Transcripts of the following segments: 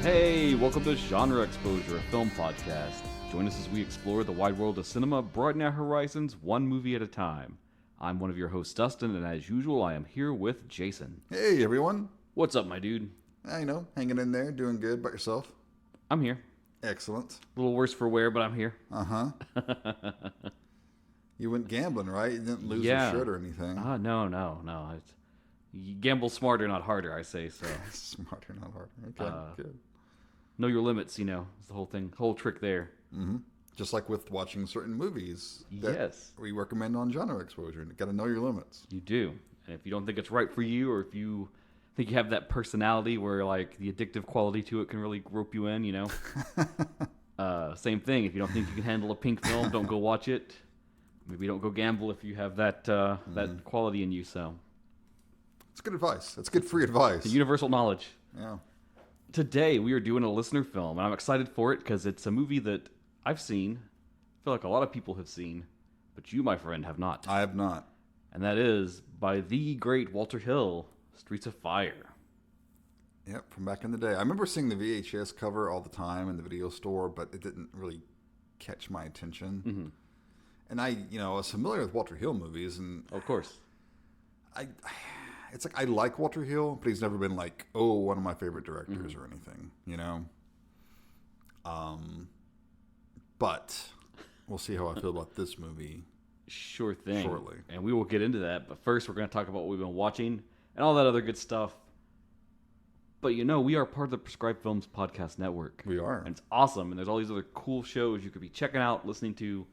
Hey, welcome to Genre Exposure, a film podcast. Join us as we explore the wide world of cinema, broaden our horizons one movie at a time. I'm one of your hosts, Dustin, and as usual, I am here with Jason. Hey, everyone. What's up, my dude? Hanging in there, doing good. About yourself? I'm here. Excellent. A little worse for wear, but I'm here. Uh-huh. You went gambling, right? You didn't lose your shirt or anything. No. You gamble smarter, not harder, I say so. Smarter, not harder. Okay, good. Know your limits, is the whole thing, whole trick there. Mm-hmm. Just like with watching certain movies that Yes. we recommend on Genre Exposure. You got to know your limits. You do. And if you don't think it's right for you, or if you think you have that personality where, like, the addictive quality to it can really rope you in, Same thing. If you don't think you can handle a pink film, don't go watch it. Maybe don't go gamble if you have that that quality in you, so. It's good advice. It's good free advice. The universal knowledge. Yeah. Today, we are doing a listener film, and I'm excited for it because it's a movie that I've seen. I feel like a lot of people have seen, but you, my friend, have not. I have not. And that is by the great Walter Hill, Streets of Fire. Yep, from back in the day. I remember seeing the VHS cover all the time in the video store, but it didn't really catch my attention. Mm-hmm. And I was familiar with Walter Hill movies, and Of course. It's like I like Walter Hill, but he's never been like, one of my favorite directors or anything, But we'll see how I feel about this movie. Sure thing. Shortly. And we will get into that. But first, we're going to talk about what we've been watching and all that other good stuff. But we are part of the Prescribed Films Podcast Network. We are. And it's awesome. And there's all these other cool shows you could be checking out, listening to,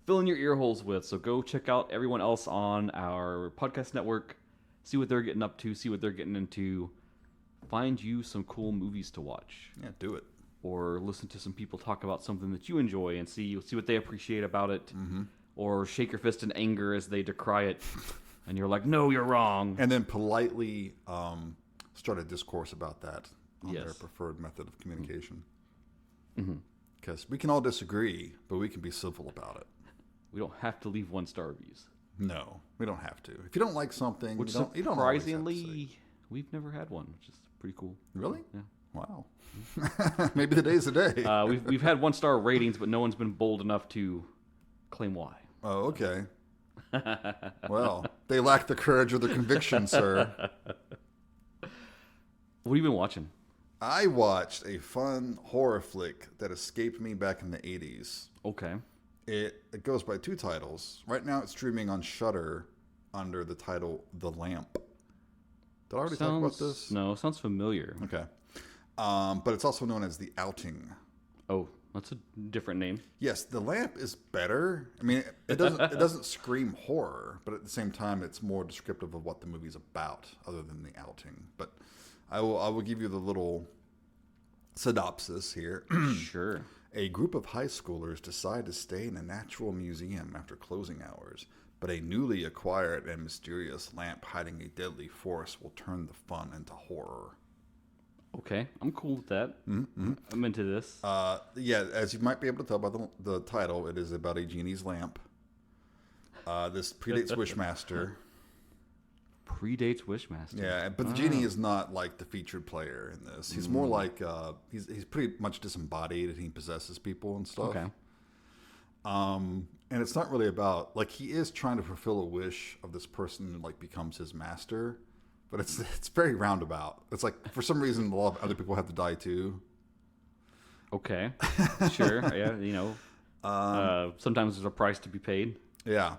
filling your ear holes with. So go check out everyone else on our podcast network. See what they're getting up to, see what they're getting into. Find you some cool movies to watch. Yeah, do it. Or listen to some people talk about something that you enjoy and see what they appreciate about it. Mm-hmm. Or shake your fist in anger as they decry it. And you're like, no, you're wrong. And then politely start a discourse about that on Yes. their preferred method of communication. Mm-hmm. Because we can all disagree, but we can be civil about it. We don't have to leave 1-star reviews. No, we don't have to. If you don't like something, Which you don't always have to surprisingly, say. we've never had one, which is pretty cool. Really? Yeah. Wow. Maybe the day's the day. We've had 1-star ratings, but no one's been bold enough to claim why. Oh, okay. Well, they lack the courage or the conviction, sir. What have you been watching? I watched a fun horror flick that escaped me back in the 80s. Okay. It goes by 2 titles. Right now it's streaming on Shudder under the title The Lamp. Did I already talk about this? No, sounds familiar. Okay. But it's also known as The Outing. Oh, that's a different name. Yes, The Lamp is better. I mean, it doesn't scream horror, but at the same time it's more descriptive of what the movie's about other than The Outing. But I will give you the little synopsis here. Sure. A group of high schoolers decide to stay in a natural museum after closing hours, but a newly acquired and mysterious lamp hiding a deadly force will turn the fun into horror. Okay, I'm cool with that. Mm-hmm. I'm into this. As you might be able to tell by the title, it is about a genie's lamp. This predates Wishmaster. Predates Wishmaster. Yeah, but the genie is not like the featured player in this. He's more like he's pretty much disembodied and he possesses people and stuff. Okay. And it's not really about he is trying to fulfill a wish of this person who becomes his master, but it's very roundabout. It's like for some reason a lot of other people have to die too. Okay. Sure. Yeah. Sometimes there's a price to be paid. Yeah.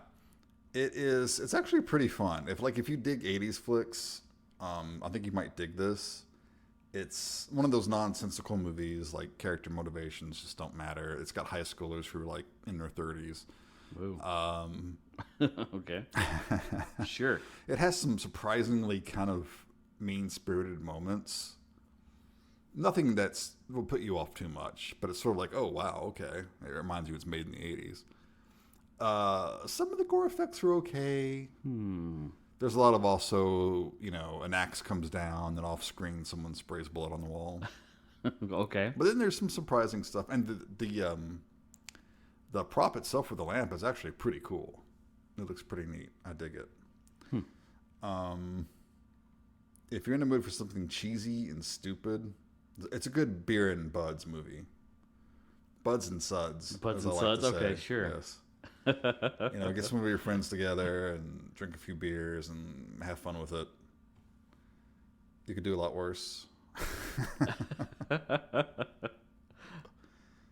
It's actually pretty fun. If you dig 80s flicks, I think you might dig this. It's one of those nonsensical movies, character motivations just don't matter. It's got high schoolers who are in their 30s. Whoa. Okay. Sure. It has some surprisingly kind of mean-spirited moments. Nothing will put you off too much, but it's sort of oh wow, okay. It reminds you it's made in the 80s. Some of the gore effects are okay. There's a lot of also, an axe comes down and off screen someone sprays blood on the wall. Okay. But then there's some surprising stuff, and the prop itself for the lamp is actually pretty cool. It looks pretty neat. I dig it. If you're in the mood for something cheesy and stupid, It's a good beer and buds movie. Buds and suds. Buds as and I like suds? to say. Okay, sure. Yes. Get some of your friends together and drink a few beers and have fun with it. You could do a lot worse.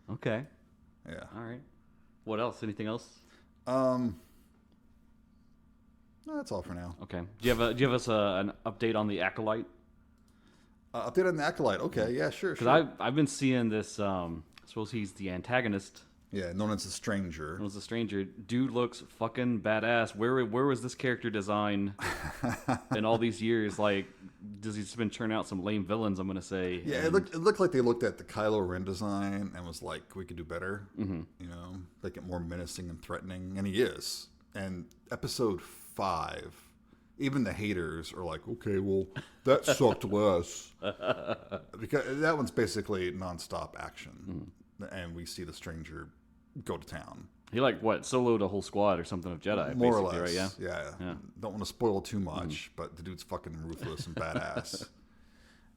Okay. Yeah. All right. What else? Anything else? No, that's all for now. Okay. Do you have us an update on the Acolyte? Update on the Acolyte. Okay, yeah, sure. Because I've been seeing this. I suppose he's the antagonist. Yeah, known as a stranger. Known as a stranger. Dude looks fucking badass. Where was this character design in all these years? Like, does he just been churning out some lame villains? I'm gonna say. Yeah, it looked like they looked at the Kylo Ren design and was like, we could do better. Mm-hmm. Make it more menacing and threatening, and he is. And episode 5, even the haters are like, okay, well, that sucked less, because that one's basically nonstop action, and we see the stranger go to town. He soloed a whole squad or something of Jedi, More or basically, less. right? Yeah. Don't want to spoil too much, but the dude's fucking ruthless and badass.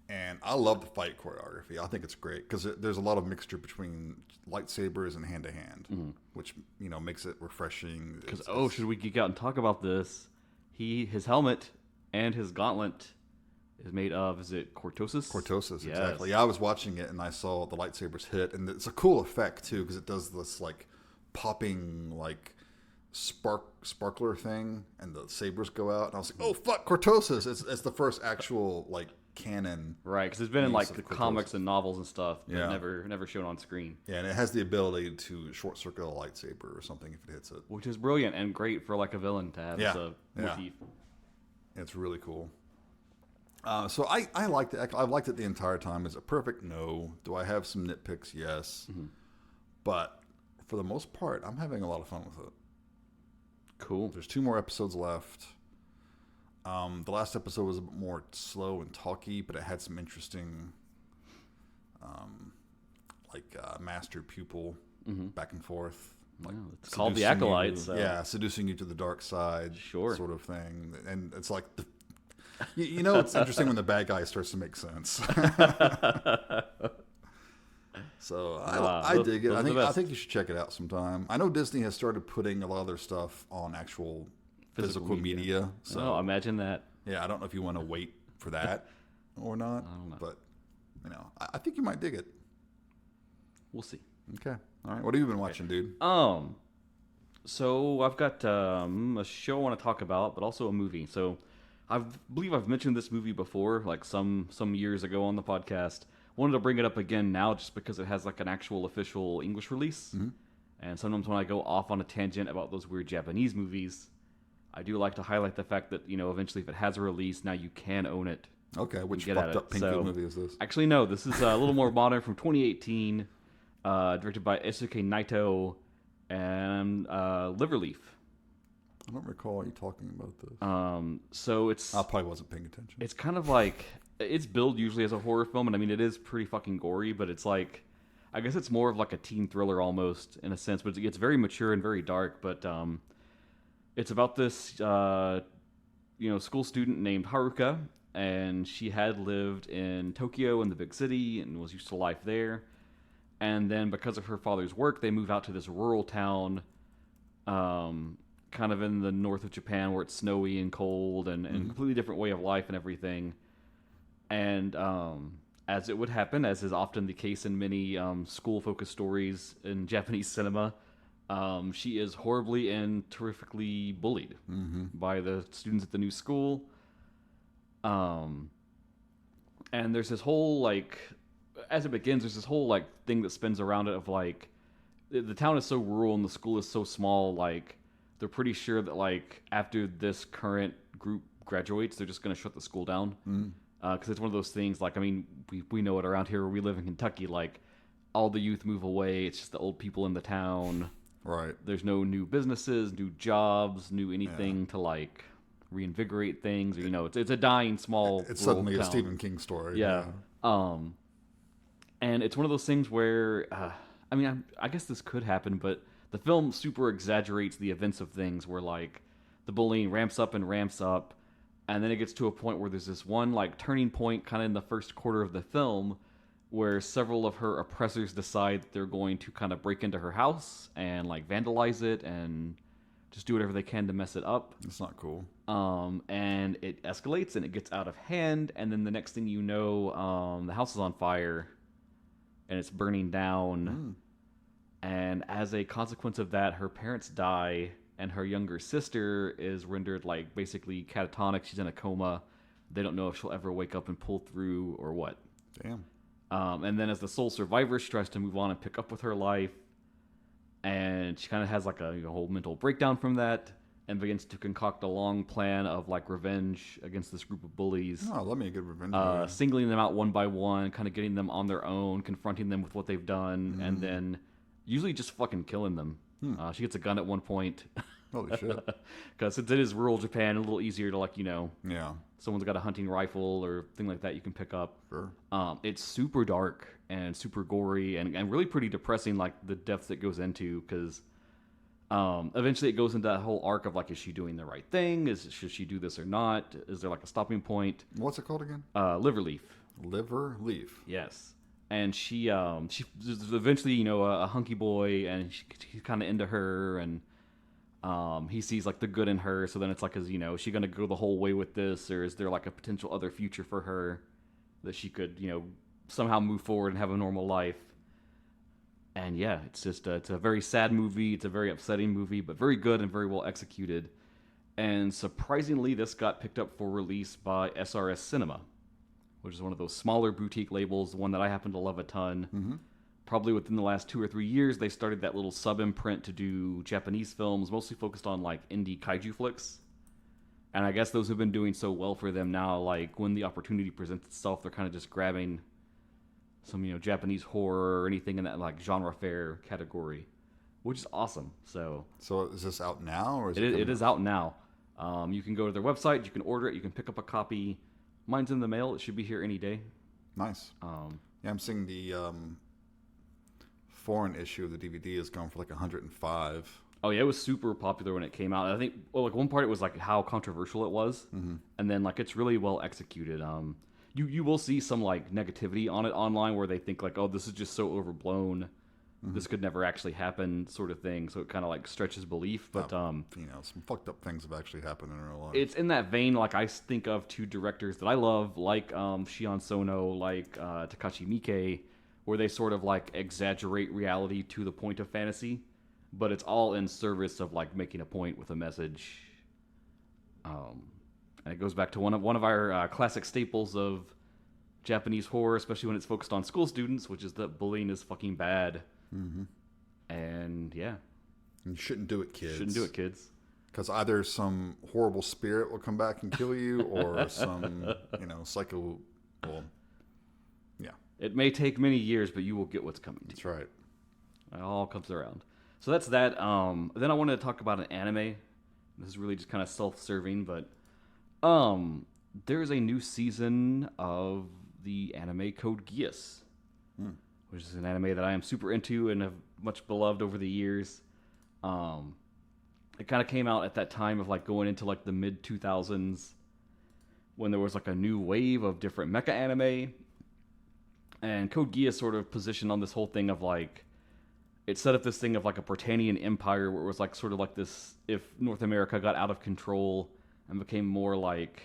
And I love the fight choreography. I think it's great because there's a lot of mixture between lightsabers and hand-to-hand, which makes it refreshing. Because should we geek out and talk about this? His helmet and his gauntlet is made of, is it cortosis? Cortosis, Yes. exactly. Yeah, I was watching it and I saw the lightsabers hit, and it's a cool effect too because it does this like popping like sparkler thing, and the sabers go out, and I was like, oh fuck, cortosis! It's the first actual like canon, right? Because it's been in like the cortosis. comics and novels and stuff, but Yeah. never shown on screen. Yeah, and it has the ability to short circuit a lightsaber or something if it hits it. Which is brilliant and great for like a villain to have as a motif. It's really cool. So I liked it. I've liked it the entire time. Is it perfect? No. Do I have some nitpicks? Yes. But for the most part, I'm having a lot of fun with it. Cool. There's 2 more episodes left. The last episode was a bit more slow and talky, but it had some interesting, master pupil back and forth. Like it's called the Acolyte. You, so. Yeah, seducing you to the dark side, Sure. sort of thing. And it's like, it's interesting when the bad guy starts to make sense. So I dig it. I think you should check it out sometime. I know Disney has started putting a lot of their stuff on actual physical media. So imagine that. Yeah, I don't know if you want to wait for that or not. I don't know. But I think you might dig it. We'll see. Okay. All right. What have you been watching, dude? So I've got a show I want to talk about, but also a movie. So I believe I've mentioned this movie before, like some years ago on the podcast. Wanted to bring it up again now just because it has like an actual official English release. And sometimes when I go off on a tangent about those weird Japanese movies, I do like to highlight the fact that, eventually if it has a release, now you can own it. Okay. Which get fucked at up it. Pinkfield So- movie is this? Actually, no, this is a little more modern from 2018, directed by Eisuke Naito and Liverleaf. I don't recall you talking about this. So it's I probably wasn't paying attention. it's kind of like it's billed usually as a horror film, and I mean it is pretty fucking gory, but it's like I guess it's more of like a teen thriller almost in a sense, but it gets very mature and very dark. But it's about this school student named Haruka, and she had lived in Tokyo in the big city and was used to life there. And then because of her father's work, they move out to this rural town, kind of in the north of Japan where it's snowy and cold and completely different way of life and everything. And as it would happen, as is often the case in many school-focused stories in Japanese cinema, she is horribly and terrifically bullied by the students at the new school. And there's this whole, as it begins, there's this whole, thing that spins around it of, the town is so rural and the school is so small, they're pretty sure that, after this current group graduates, they're just going to shut the school down. Because it's one of those things, we know it around here where we live in Kentucky, all the youth move away, it's just the old people in the town. Right. There's no new businesses, new jobs, new anything to, reinvigorate things. Or, it's a dying small It's suddenly rural a town. Stephen King story. Yeah. And it's one of those things where, I guess this could happen, but the film super exaggerates the events of things where, the bullying ramps up, and then it gets to a point where there's this one, turning point kind of in the first quarter of the film where several of her oppressors decide that they're going to kind of break into her house and like vandalize it and just do whatever they can to mess it up. It's not cool. And it escalates and it gets out of hand, and then the next thing you know, the house is on fire and it's burning down. And as a consequence of that, her parents die, and her younger sister is rendered like basically catatonic. She's in a coma. They don't know if she'll ever wake up and pull through or what. Damn. And then as the sole survivor, she tries to move on and pick up with her life. And she kind of has like a whole mental breakdown from that and begins to concoct a long plan of like revenge against this group of bullies. Oh, let me a good revenge movie. Singling them out one by one, kind of getting them on their own, confronting them with what they've done, and then usually just fucking killing them. She gets a gun at one point. Holy shit. Because since it is rural Japan, a little easier to like, Yeah. someone's got a hunting rifle or thing like that you can pick up. Sure. It's super dark and super gory and really pretty depressing, like the depths it goes into, because eventually it goes into that whole arc of like, is she doing the right thing? Should she do this or not? Is there like a stopping point? What's it called again? Liverleaf. Liverleaf. Yes. And she eventually, a hunky boy, and he's kind of into her, and he sees like the good in her. So then it's like, is she going to go the whole way with this, or is there like a potential other future for her that she could, somehow move forward and have a normal life? And yeah, it's just it's a very sad movie. It's a very upsetting movie, but very good and very well executed. And surprisingly, this got picked up for release by SRS Cinema, which is one of those smaller boutique labels, the one that I happen to love a ton. Mm-hmm. Probably within the last 2 or 3 years, they started that little sub-imprint to do Japanese films, mostly focused on like indie kaiju flicks. And I guess those have been doing so well for them now, like when the opportunity presents itself, they're kind of just grabbing some, Japanese horror or anything in that like genre fair category, which is awesome. So is this out now, or it is out now. You can go to their website, you can order it, you can pick up a copy. Mine's in the mail. It should be here any day. Nice. Yeah, I'm seeing the foreign issue of the DVD is going for like 105. Oh yeah, it was super popular when it came out. I think like one part it was like how controversial it was, and then like it's really well executed. You will see some like negativity on it online where they think like, oh, this is just so overblown, this could never actually happen, sort of thing. So it kind of like stretches belief. But some fucked up things have actually happened in real life. It's in that vein. Like I think of two directors that I love, like Shion Sono, like Takashi Miike, where they sort of like exaggerate reality to the point of fantasy, but it's all in service of like making a point with a message. And it goes back to one of our classic staples of Japanese horror, especially when it's focused on school students, which is that bullying is fucking bad. And yeah, you shouldn't do it, kids. Shouldn't do it, kids. Because either some horrible spirit will come back and kill you, or some psycho. Well, yeah. It may take many years, but you will get what's coming to you. That's right. It all comes around. So that's that. Then I wanted to talk about an anime. This is really just kind of self-serving, but there's a new season of the anime Code Geass, which is an anime that I am super into and have much beloved over the years. It kind of came out at that time of like going into like the mid 2000s when there was like a new wave of different mecha anime, and Code Geass sort of positioned on this whole thing of like, it set up this thing of like a Britannian empire where it was like sort of like this, if North America got out of control and became more like,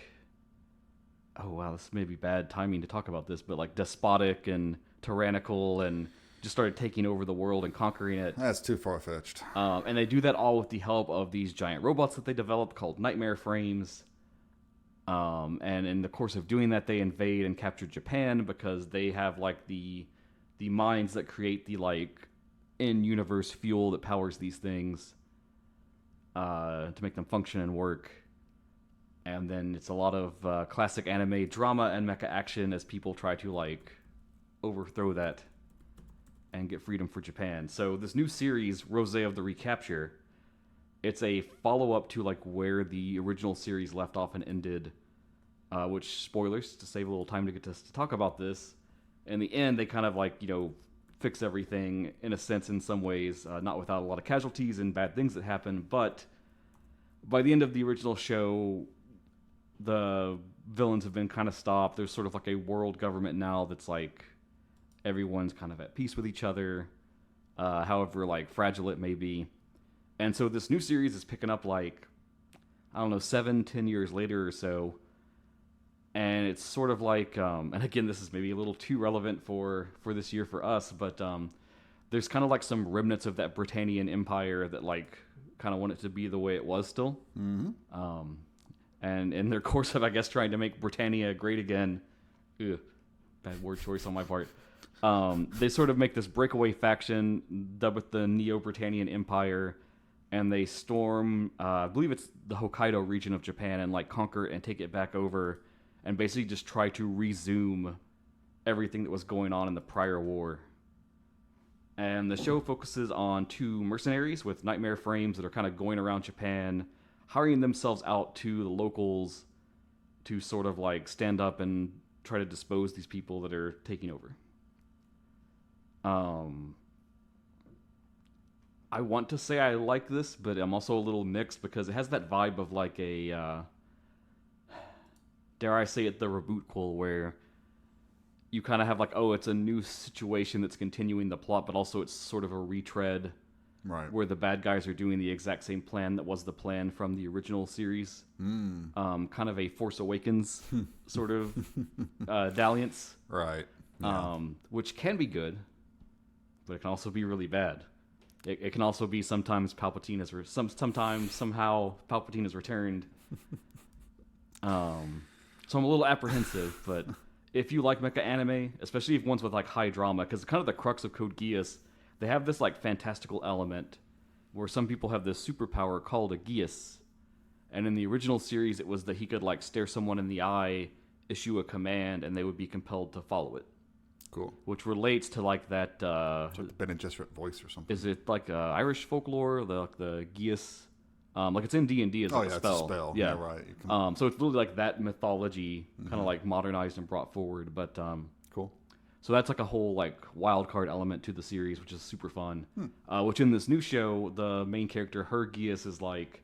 oh wow, this may be bad timing to talk about this, but like despotic and tyrannical and just started taking over the world and conquering it. That's too far-fetched. And they do that all with the help of these giant robots that they developed called Nightmare Frames. And in the course of doing that, they invade and capture Japan because they have like the minds that create the like in-universe fuel that powers these things to make them function and work. And then it's a lot of classic anime drama and mecha action as people try to like overthrow that and get freedom for Japan. So this new series, Roze of the Recapture, it's a follow-up to like where the original series left off and ended, which, spoilers, to save a little time to get to talk about this. In the end, they kind of like, fix everything in a sense in some ways, not without a lot of casualties and bad things that happen, but by the end of the original show, the villains have been kind of stopped. There's sort of like a world government now that's like everyone's kind of at peace with each other, however like fragile it may be. And so this new series is picking up like, I don't know, 7-10 years later or so. And it's sort of like, and again, this is maybe a little too relevant for this year for us, but there's kind of like some remnants of that Britannian Empire that like kind of want it to be the way it was still. Mm-hmm. And in their course of, I guess, trying to make Britannia great again, bad word choice on my part, they sort of make this breakaway faction dubbed with the Neo-Britannian Empire, and they storm, I believe it's the Hokkaido region of Japan, and like conquer it and take it back over, and basically just try to resume everything that was going on in the prior war. And the show focuses on 2 mercenaries with nightmare frames that are kind of going around Japan, hiring themselves out to the locals to sort of like stand up and try to dispose these people that are taking over. I want to say I like this, but I'm also a little mixed because it has that vibe of like a, dare I say it, the rebootquel, where you kind of have like, oh, it's a new situation that's continuing the plot, but also it's sort of a retread, right? Where the bad guys are doing the exact same plan that was the plan from the original series. Kind of a Force Awakens sort of dalliance, right? Yeah. Which can be good, but it can also be really bad. It can also be sometimes Palpatine is sometimes somehow Palpatine is returned. So I'm a little apprehensive, but if you like mecha anime, especially if ones with like high drama, because kind of the crux of Code Geass, they have this like fantastical element where some people have this superpower called a Geass, and in the original series it was that he could like stare someone in the eye, issue a command, and they would be compelled to follow it. Cool. Which relates to like that. It's like the Ben and Gesserit voice or something. Is it like Irish folklore? The Geass, like it's in D&D as like a spell. It's a spell. Yeah, right. So it's really like that mythology, kind of like modernized and brought forward. But cool. So that's like a whole like wild card element to the series, which is super fun. Which in this new show, the main character, her Geass is like,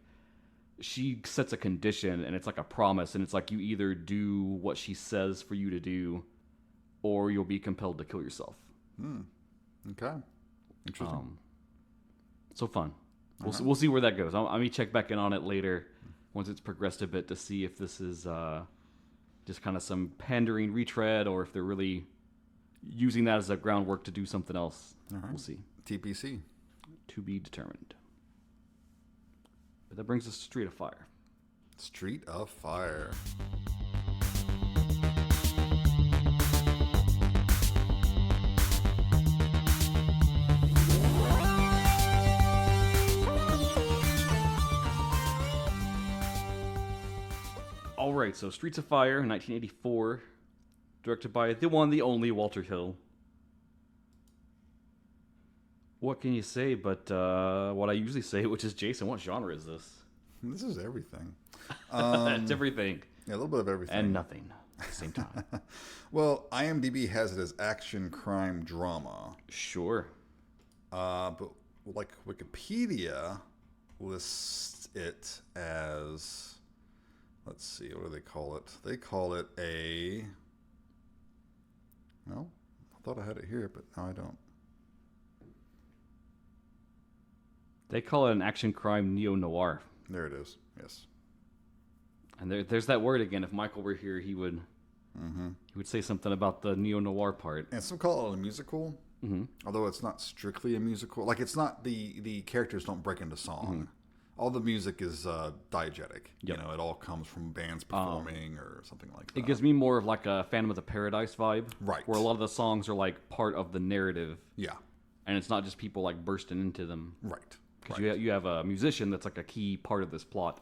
she sets a condition, and it's like a promise, and it's like you either do what she says for you to do, or you'll be compelled to kill yourself. Okay. Interesting. So fun. We'll see where that goes. I may check back in on it later once it's progressed a bit to see if this is just kind of some pandering retread or if they're really using that as a groundwork to do something else. All right. We'll see. TPC. To be determined. But that brings us to Street of Fire. Street of Fire. All right, so Streets of Fire, 1984, directed by the one, the only Walter Hill. What can you say but what I usually say, which is, Jason, what genre is this? This is everything. It's everything. Yeah, a little bit of everything. And nothing at the same time. Well, IMDb has it as action, crime, drama. Sure. But like Wikipedia lists it as, let's see, what do they call it? They call it a, well, I thought I had it here, but now I don't. They call it an action crime neo-noir. There it is, yes. And there's that word again. If Michael were here, he would say something about the neo-noir part. And some call it a musical, although it's not strictly a musical. Like, it's not, the characters don't break into song. All the music is diegetic. Yep. You know, it all comes from bands performing or something like that. It gives me more of like a Phantom of the Paradise vibe. Right. Where a lot of the songs are like part of the narrative. Yeah. And it's not just people like bursting into them. Right. Because you have a musician that's like a key part of this plot.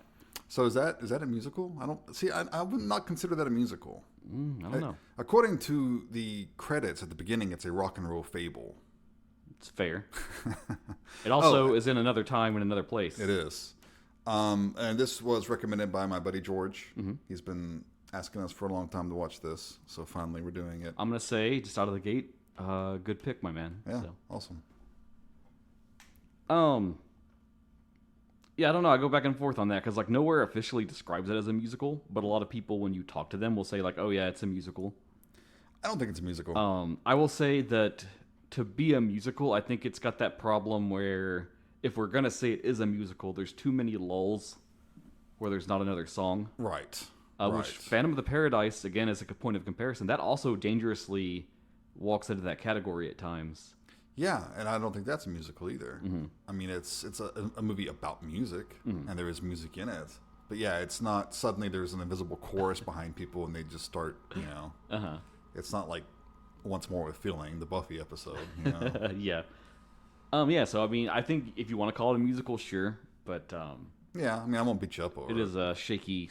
So is that a musical? I would not consider that a musical. I don't know. According to the credits at the beginning, it's a rock and roll fable. It's fair. It also is in another time and another place. It is. And this was recommended by my buddy George. He's been asking us for a long time to watch this, so finally we're doing it. I'm going to say, just out of the gate, good pick, my man. Yeah, so. Awesome. Yeah, I don't know. I go back and forth on that because like nowhere officially describes it as a musical, but a lot of people, when you talk to them, will say like, "Oh yeah, it's a musical." I don't think it's a musical. I will say that to be a musical, I think it's got that problem where if we're gonna say it is a musical, there's too many lulls where there's not another song. Right. Which Phantom of the Paradise, again, is a point of comparison. That also dangerously walks into that category at times. Yeah, and I don't think that's a musical either. Mm-hmm. I mean, it's a movie about music, and there is music in it. But yeah, it's not suddenly there's an invisible chorus behind people and they just start, It's not like Once More with Feeling, the Buffy episode, Yeah. Yeah, so I mean, I think if you want to call it a musical, sure, but yeah, I mean, I won't beat you up over it. It is a shaky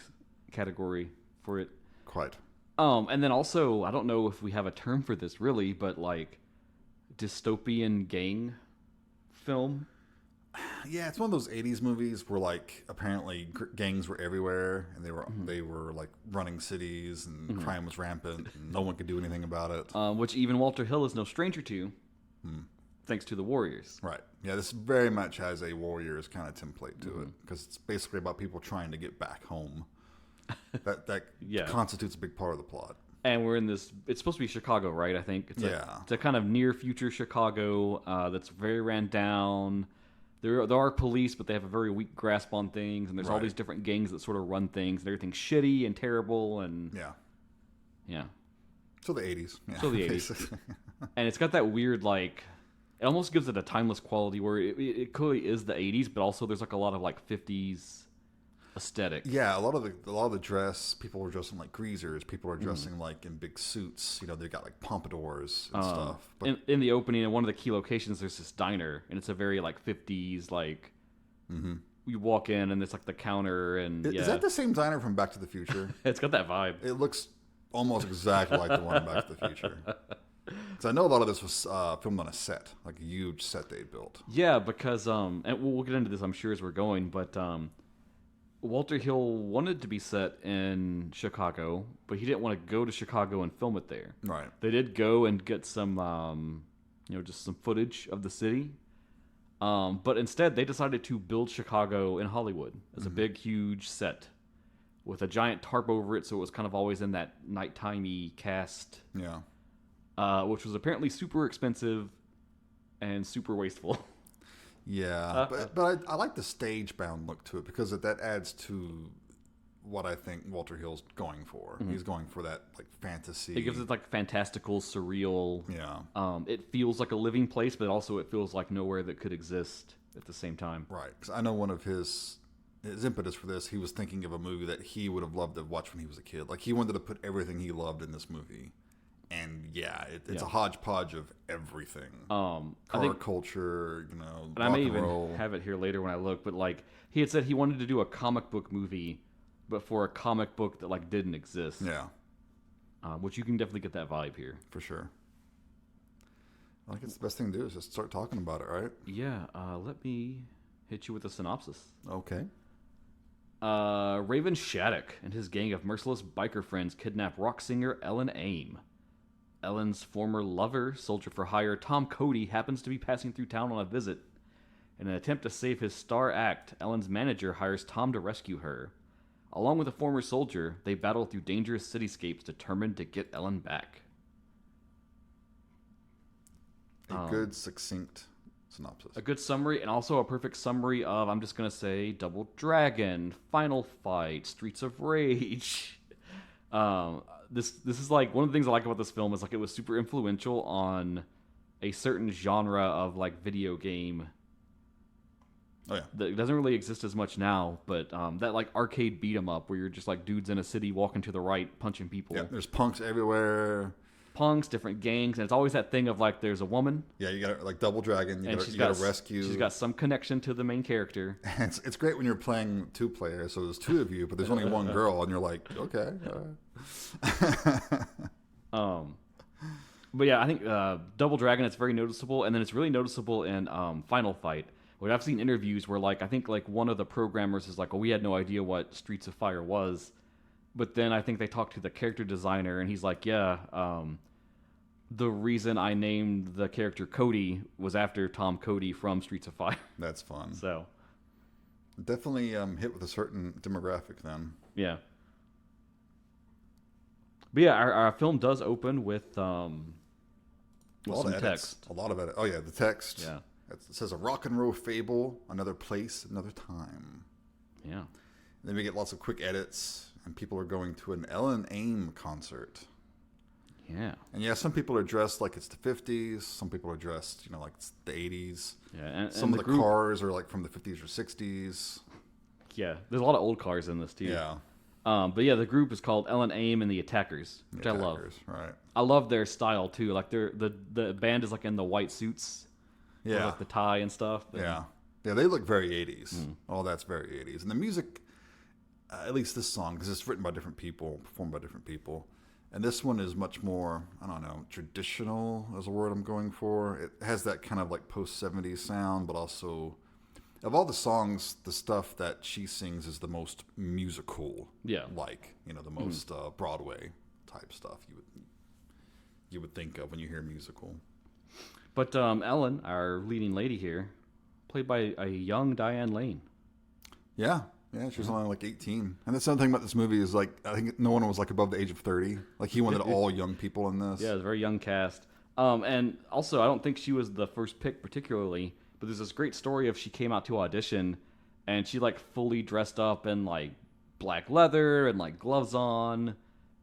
category for it. Quite. And then also, I don't know if we have a term for this really, but like dystopian gang film. Yeah, it's one of those 80s movies where like apparently gangs were everywhere and they were like running cities and crime was rampant and no one could do anything about it. Which even Walter Hill is no stranger to, thanks to the Warriors. Right. Yeah, this very much has a Warriors kind of template to it because it's basically about people trying to get back home. That constitutes a big part of the plot. And we're in this. It's supposed to be Chicago, right? I think. It's a kind of near future Chicago that's very ran down. There are police, but they have a very weak grasp on things, and there's all these different gangs that sort of run things, and everything's shitty and terrible, and yeah. So the 80s. Yeah, so the 80s. And it's got that weird like. It almost gives it a timeless quality where it clearly is the 80s, but also there's like a lot of like 50s aesthetic. Yeah, a lot of the dress, people were dressing like greasers. People are dressing like in big suits. They got like pompadours and stuff. But in the opening, in one of the key locations, there's this diner, and it's a very like 50s like. You walk in, and it's like the counter, and is that the same diner from Back to the Future? It's got that vibe. It looks almost exactly like the one in Back to the Future. Because I know a lot of this was filmed on a set, like a huge set they built. Yeah, because and we'll get into this, I'm sure, as we're going, but. Walter Hill wanted to be set in Chicago, but he didn't want to go to Chicago and film it there. Right. They did go and get some, just some footage of the city. But instead, they decided to build Chicago in Hollywood as a big, huge set with a giant tarp over it, so it was kind of always in that nighttime-y cast. Yeah. Which was apparently super expensive and super wasteful. Yeah, but I like the stage-bound look to it because that adds to what I think Walter Hill's going for. He's going for that like fantasy. It gives it like fantastical, surreal. Yeah. It feels like a living place, but also it feels like nowhere that could exist at the same time. Right. Because I know one of his impetus for this, he was thinking of a movie that he would have loved to watch when he was a kid. Like he wanted to put everything he loved in this movie. And it's a hodgepodge of everything. Car culture, and rock I may and even roll. have it here later when I look. But like he had said, he wanted to do a comic book movie, but for a comic book that like didn't exist. Yeah, which you can definitely get that vibe here for sure. I think it's the best thing to do is just start talking about it, right? Yeah. Let me hit you with a synopsis. Okay. Raven Shattuck and his gang of merciless biker friends kidnap rock singer Ellen Aim. Ellen's former lover, soldier for hire Tom Cody, happens to be passing through town on a visit. In an attempt to save his star act, Ellen's manager hires Tom to rescue her. Along with a former soldier, they battle through dangerous cityscapes determined to get Ellen back. A good, succinct synopsis. A good summary, and also a perfect summary of, I'm just going to say, Double Dragon, Final Fight, Streets of Rage. This is like one of the things I like about this film is like it was super influential on a certain genre of like video game. Oh yeah, that doesn't really exist as much now, but that like arcade beat 'em up where you're just like dudes in a city walking to the right, punching people. Yeah, there's punks everywhere. Punks, different gangs, and it's always that thing of like there's a woman. Yeah, you got like Double Dragon. You got to rescue. She's got some connection to the main character. It's great when you're playing two players, so there's two of you, but there's only one girl, and you're like, okay. But yeah, I think Double Dragon, it's very noticeable, and then it's really noticeable in Final Fight. Where I've seen interviews where like I think like one of the programmers is like, "Oh, we had no idea what Streets of Fire was," but then I think they talked to the character designer, and he's like, "Yeah, the reason I named the character Cody was after Tom Cody from Streets of Fire." That's fun. So definitely hit with a certain demographic then. Yeah. But yeah, our film does open with some edits. text. A lot of edit. Oh yeah, the text. Yeah. It says a rock and roll fable, another place, another time. Yeah. And then we get lots of quick edits, and people are going to an Ellen Aim concert. Yeah. And yeah, some people are dressed like it's the 50s. Some people are dressed, like it's the 80s. Yeah. And Some the of the cars are like from the 50s or 60s. Yeah. There's a lot of old cars in this too. Yeah. But yeah, the group is called Ellen Aim and the Attackers, which I love. Right. I love their style too. Like the band is like in the white suits. Yeah. With, like the tie and stuff. Yeah. Yeah, they look very 80s. All that's very 80s. And the music, at least this song, because it's written by different people, performed by different people. And this one is much more, I don't know, traditional is a word I'm going for. It has that kind of like post-70s sound, but also, of all the songs, the stuff that she sings is the most musical. Yeah. Like, the most Broadway type stuff you would think of when you hear musical. But Ellen, our leading lady here, played by a young Diane Lane. Yeah. Yeah, she was only like 18. And that's another thing about this movie is like, I think no one was like above the age of 30. Like he wanted all young people in this. Yeah, it was a very young cast. And also, I don't think she was the first pick particularly, but there's this great story of she came out to audition and she like fully dressed up in like black leather and like gloves on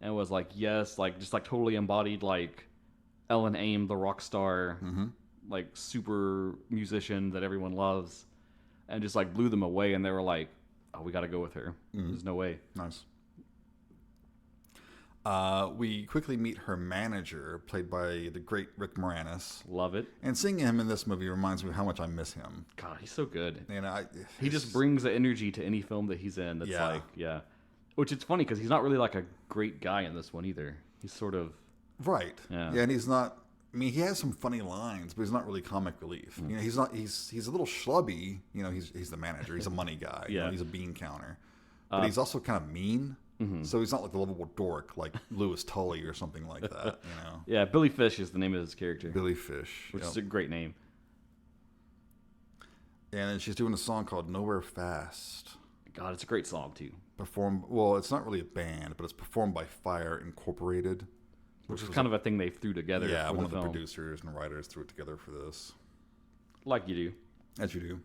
and was like, yes, like just like totally embodied like Ellen Aim, the rock star, like super musician that everyone loves, and just like blew them away. And they were like, oh, we got to go with her. There's no way. Nice. We quickly meet her manager, played by the great Rick Moranis. Love it. And seeing him in this movie reminds me of how much I miss him. God, he's so good. He just brings the energy to any film that he's in. That's like, yeah. Which it's funny because he's not really like a great guy in this one either. He's sort of... Right. Yeah. And he's not... I mean, he has some funny lines, but he's not really comic relief. He's not. He's a little schlubby. He's the manager. He's a money guy. Yeah. He's a bean counter, but he's also kind of mean. So he's not like the lovable dork like Louis Tully or something like that. Yeah, Billy Fish is the name of his character. Billy Fish, which is a great name. And then she's doing a song called "Nowhere Fast." God, it's a great song too. Well, it's not really a band, but it's performed by Fire Incorporated. Which is kind of a thing they threw together. Yeah, for one of the film. producers and writers threw it together for this. Like you do. As you do.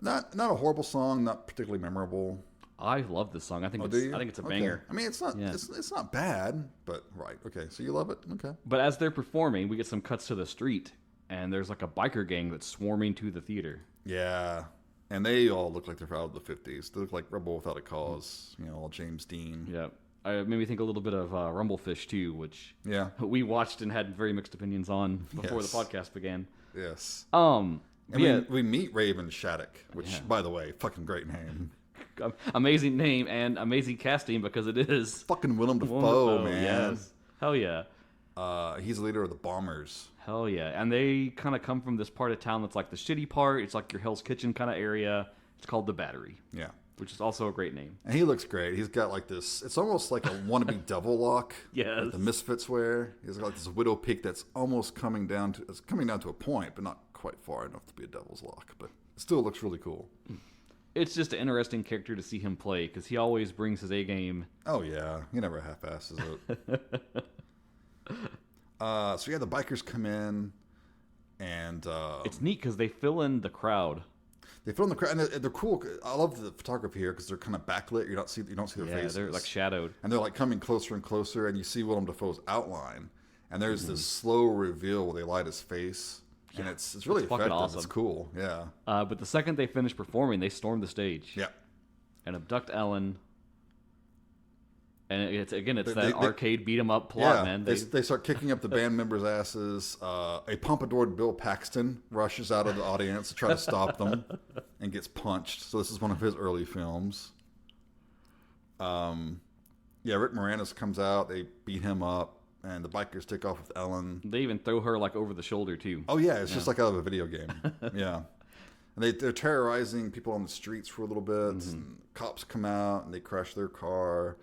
Not a horrible song, not particularly memorable. I love this song. I think it's a banger. I mean, it's not it's not bad, but right. Okay, so you love it. Okay. But as they're performing, we get some cuts to the street, and there's like a biker gang that's swarming to the theater. Yeah. And they all look like they're out of the 50s. They look like Rebel Without a Cause, all James Dean. Yeah. It made me think a little bit of Rumblefish, too, which we watched and had very mixed opinions on before the podcast began. Yes. We meet Raven Shattuck, which, by the way, fucking great name. Amazing name and amazing casting because it is. Fucking Willem Dafoe, man. Yes. Hell yeah. He's the leader of the Bombers. Hell yeah. And they kind of come from this part of town that's like the shitty part. It's like your Hell's Kitchen kind of area. It's called the Battery. Yeah. Which is also a great name. And he looks great. He's got like this, it's almost like a wannabe devil lock. Yes. Like the Misfits wear. He's got like this widow peak that's almost coming down to a point, but not quite far enough to be a devil's lock. But it still looks really cool. It's just an interesting character to see him play because he always brings his A game. Oh, yeah. He never half-asses it. So, yeah, the bikers come in and... it's neat because they fill in the crowd. They fill in the crowd, and they're cool. I love the photography here because they're kind of backlit. You don't see their faces. They're like shadowed, and they're like coming closer and closer, and you see Willem Dafoe's outline. And there's this slow reveal where they light his face, and it's really effective. Awesome. It's cool, yeah. But the second they finish performing, they storm the stage, and abduct Ellen. And it's that arcade beat 'em up plot, man. They start kicking up the band members' asses. A pompadoured Bill Paxton rushes out of the audience to try to stop them and gets punched. So this is one of his early films. Rick Moranis comes out. They beat him up, and the bikers take off with Ellen. They even throw her like over the shoulder too. Oh yeah, it's just like out of a video game. Yeah. And they're terrorizing people on the streets for a little bit. And cops come out and they crash their car.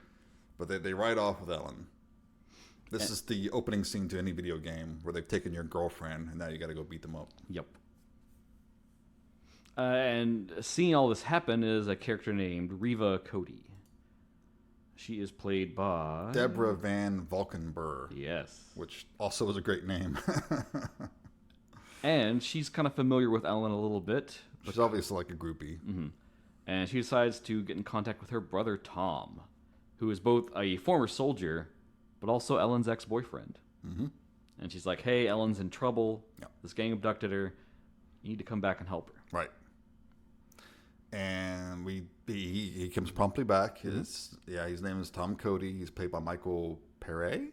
But they ride off with Ellen. This is the opening scene to any video game where they've taken your girlfriend and now you got to go beat them up. Yep. And seeing all this happen is a character named Reva Cody. She is played by Deborah Van Valkenburg, Yes. which also is a great name. And she's kind of familiar with Ellen a little bit. She's obviously like a groupie. Mm-hmm. And she decides to get in contact with her brother Tom, who is both a former soldier, but also Ellen's ex-boyfriend. Mm-hmm. And she's like, hey, Ellen's in trouble. Yep. This gang abducted her. You need to come back and help her. Right. And he comes promptly back. His name is Tom Cody. He's played by Michael Pere.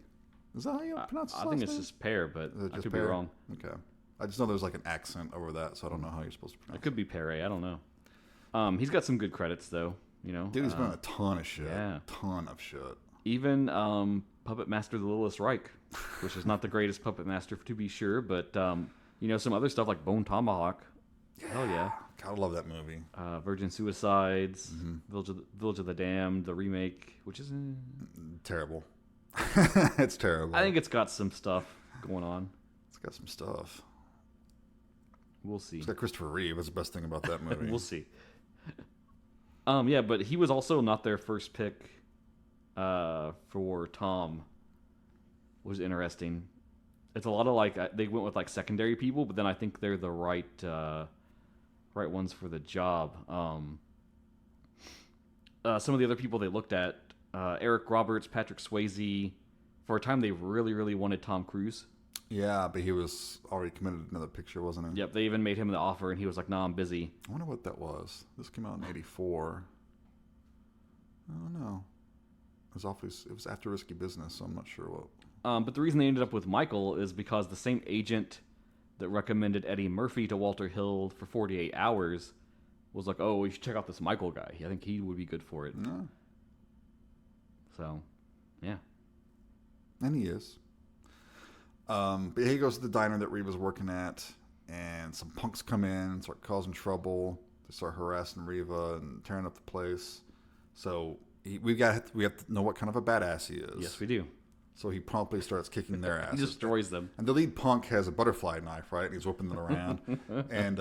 Is that how you pronounce his I last think it's name? just Pear, but I could be Pere? wrong. Okay. I just know there's like an accent over that, so I don't know how you're supposed to pronounce It could be Pear. I don't know. He's got some good credits, though. You know, Dude, he's been in a ton of shit. Yeah. Ton of shit. Even Puppet Master the Littlest Reich, which is not the greatest Puppet Master to be sure, but you know, some other stuff like Bone Tomahawk. Hell yeah. God, I love that movie. Virgin Suicides, Village of the Damned, the remake, which is Terrible. It's terrible. I think it's got some stuff going on. It's got some stuff. We'll see. It's got Christopher Reeve. That's the best thing about that movie. We'll see. Yeah, but he was also not their first pick for Tom. Was interesting. It's a lot of like they went with like secondary people, but then I think they're the right ones for the job. Some of the other people they looked at, Eric Roberts, Patrick Swayze. For a time, they really, really wanted Tom Cruise. Yeah, but he was already committed to another picture, wasn't he? Yep, they even made him the offer, and he was like, "Nah, I'm busy." I wonder what that was. This came out in '84. I don't know. It was after Risky Business, so I'm not sure what. But the reason they ended up with Michael is because the same agent that recommended Eddie Murphy to Walter Hill for 48 Hours was like, "Oh, you should check out this Michael guy. I think he would be good for it." No. So, yeah. And he is. But he goes to the diner that Reva's working at, and some punks come in and start causing trouble. They start harassing Reva and tearing up the place. So we have to know what kind of a badass he is. Yes, we do. So he promptly starts kicking their asses. He destroys them. And the lead punk has a butterfly knife, right? And he's whipping it around. And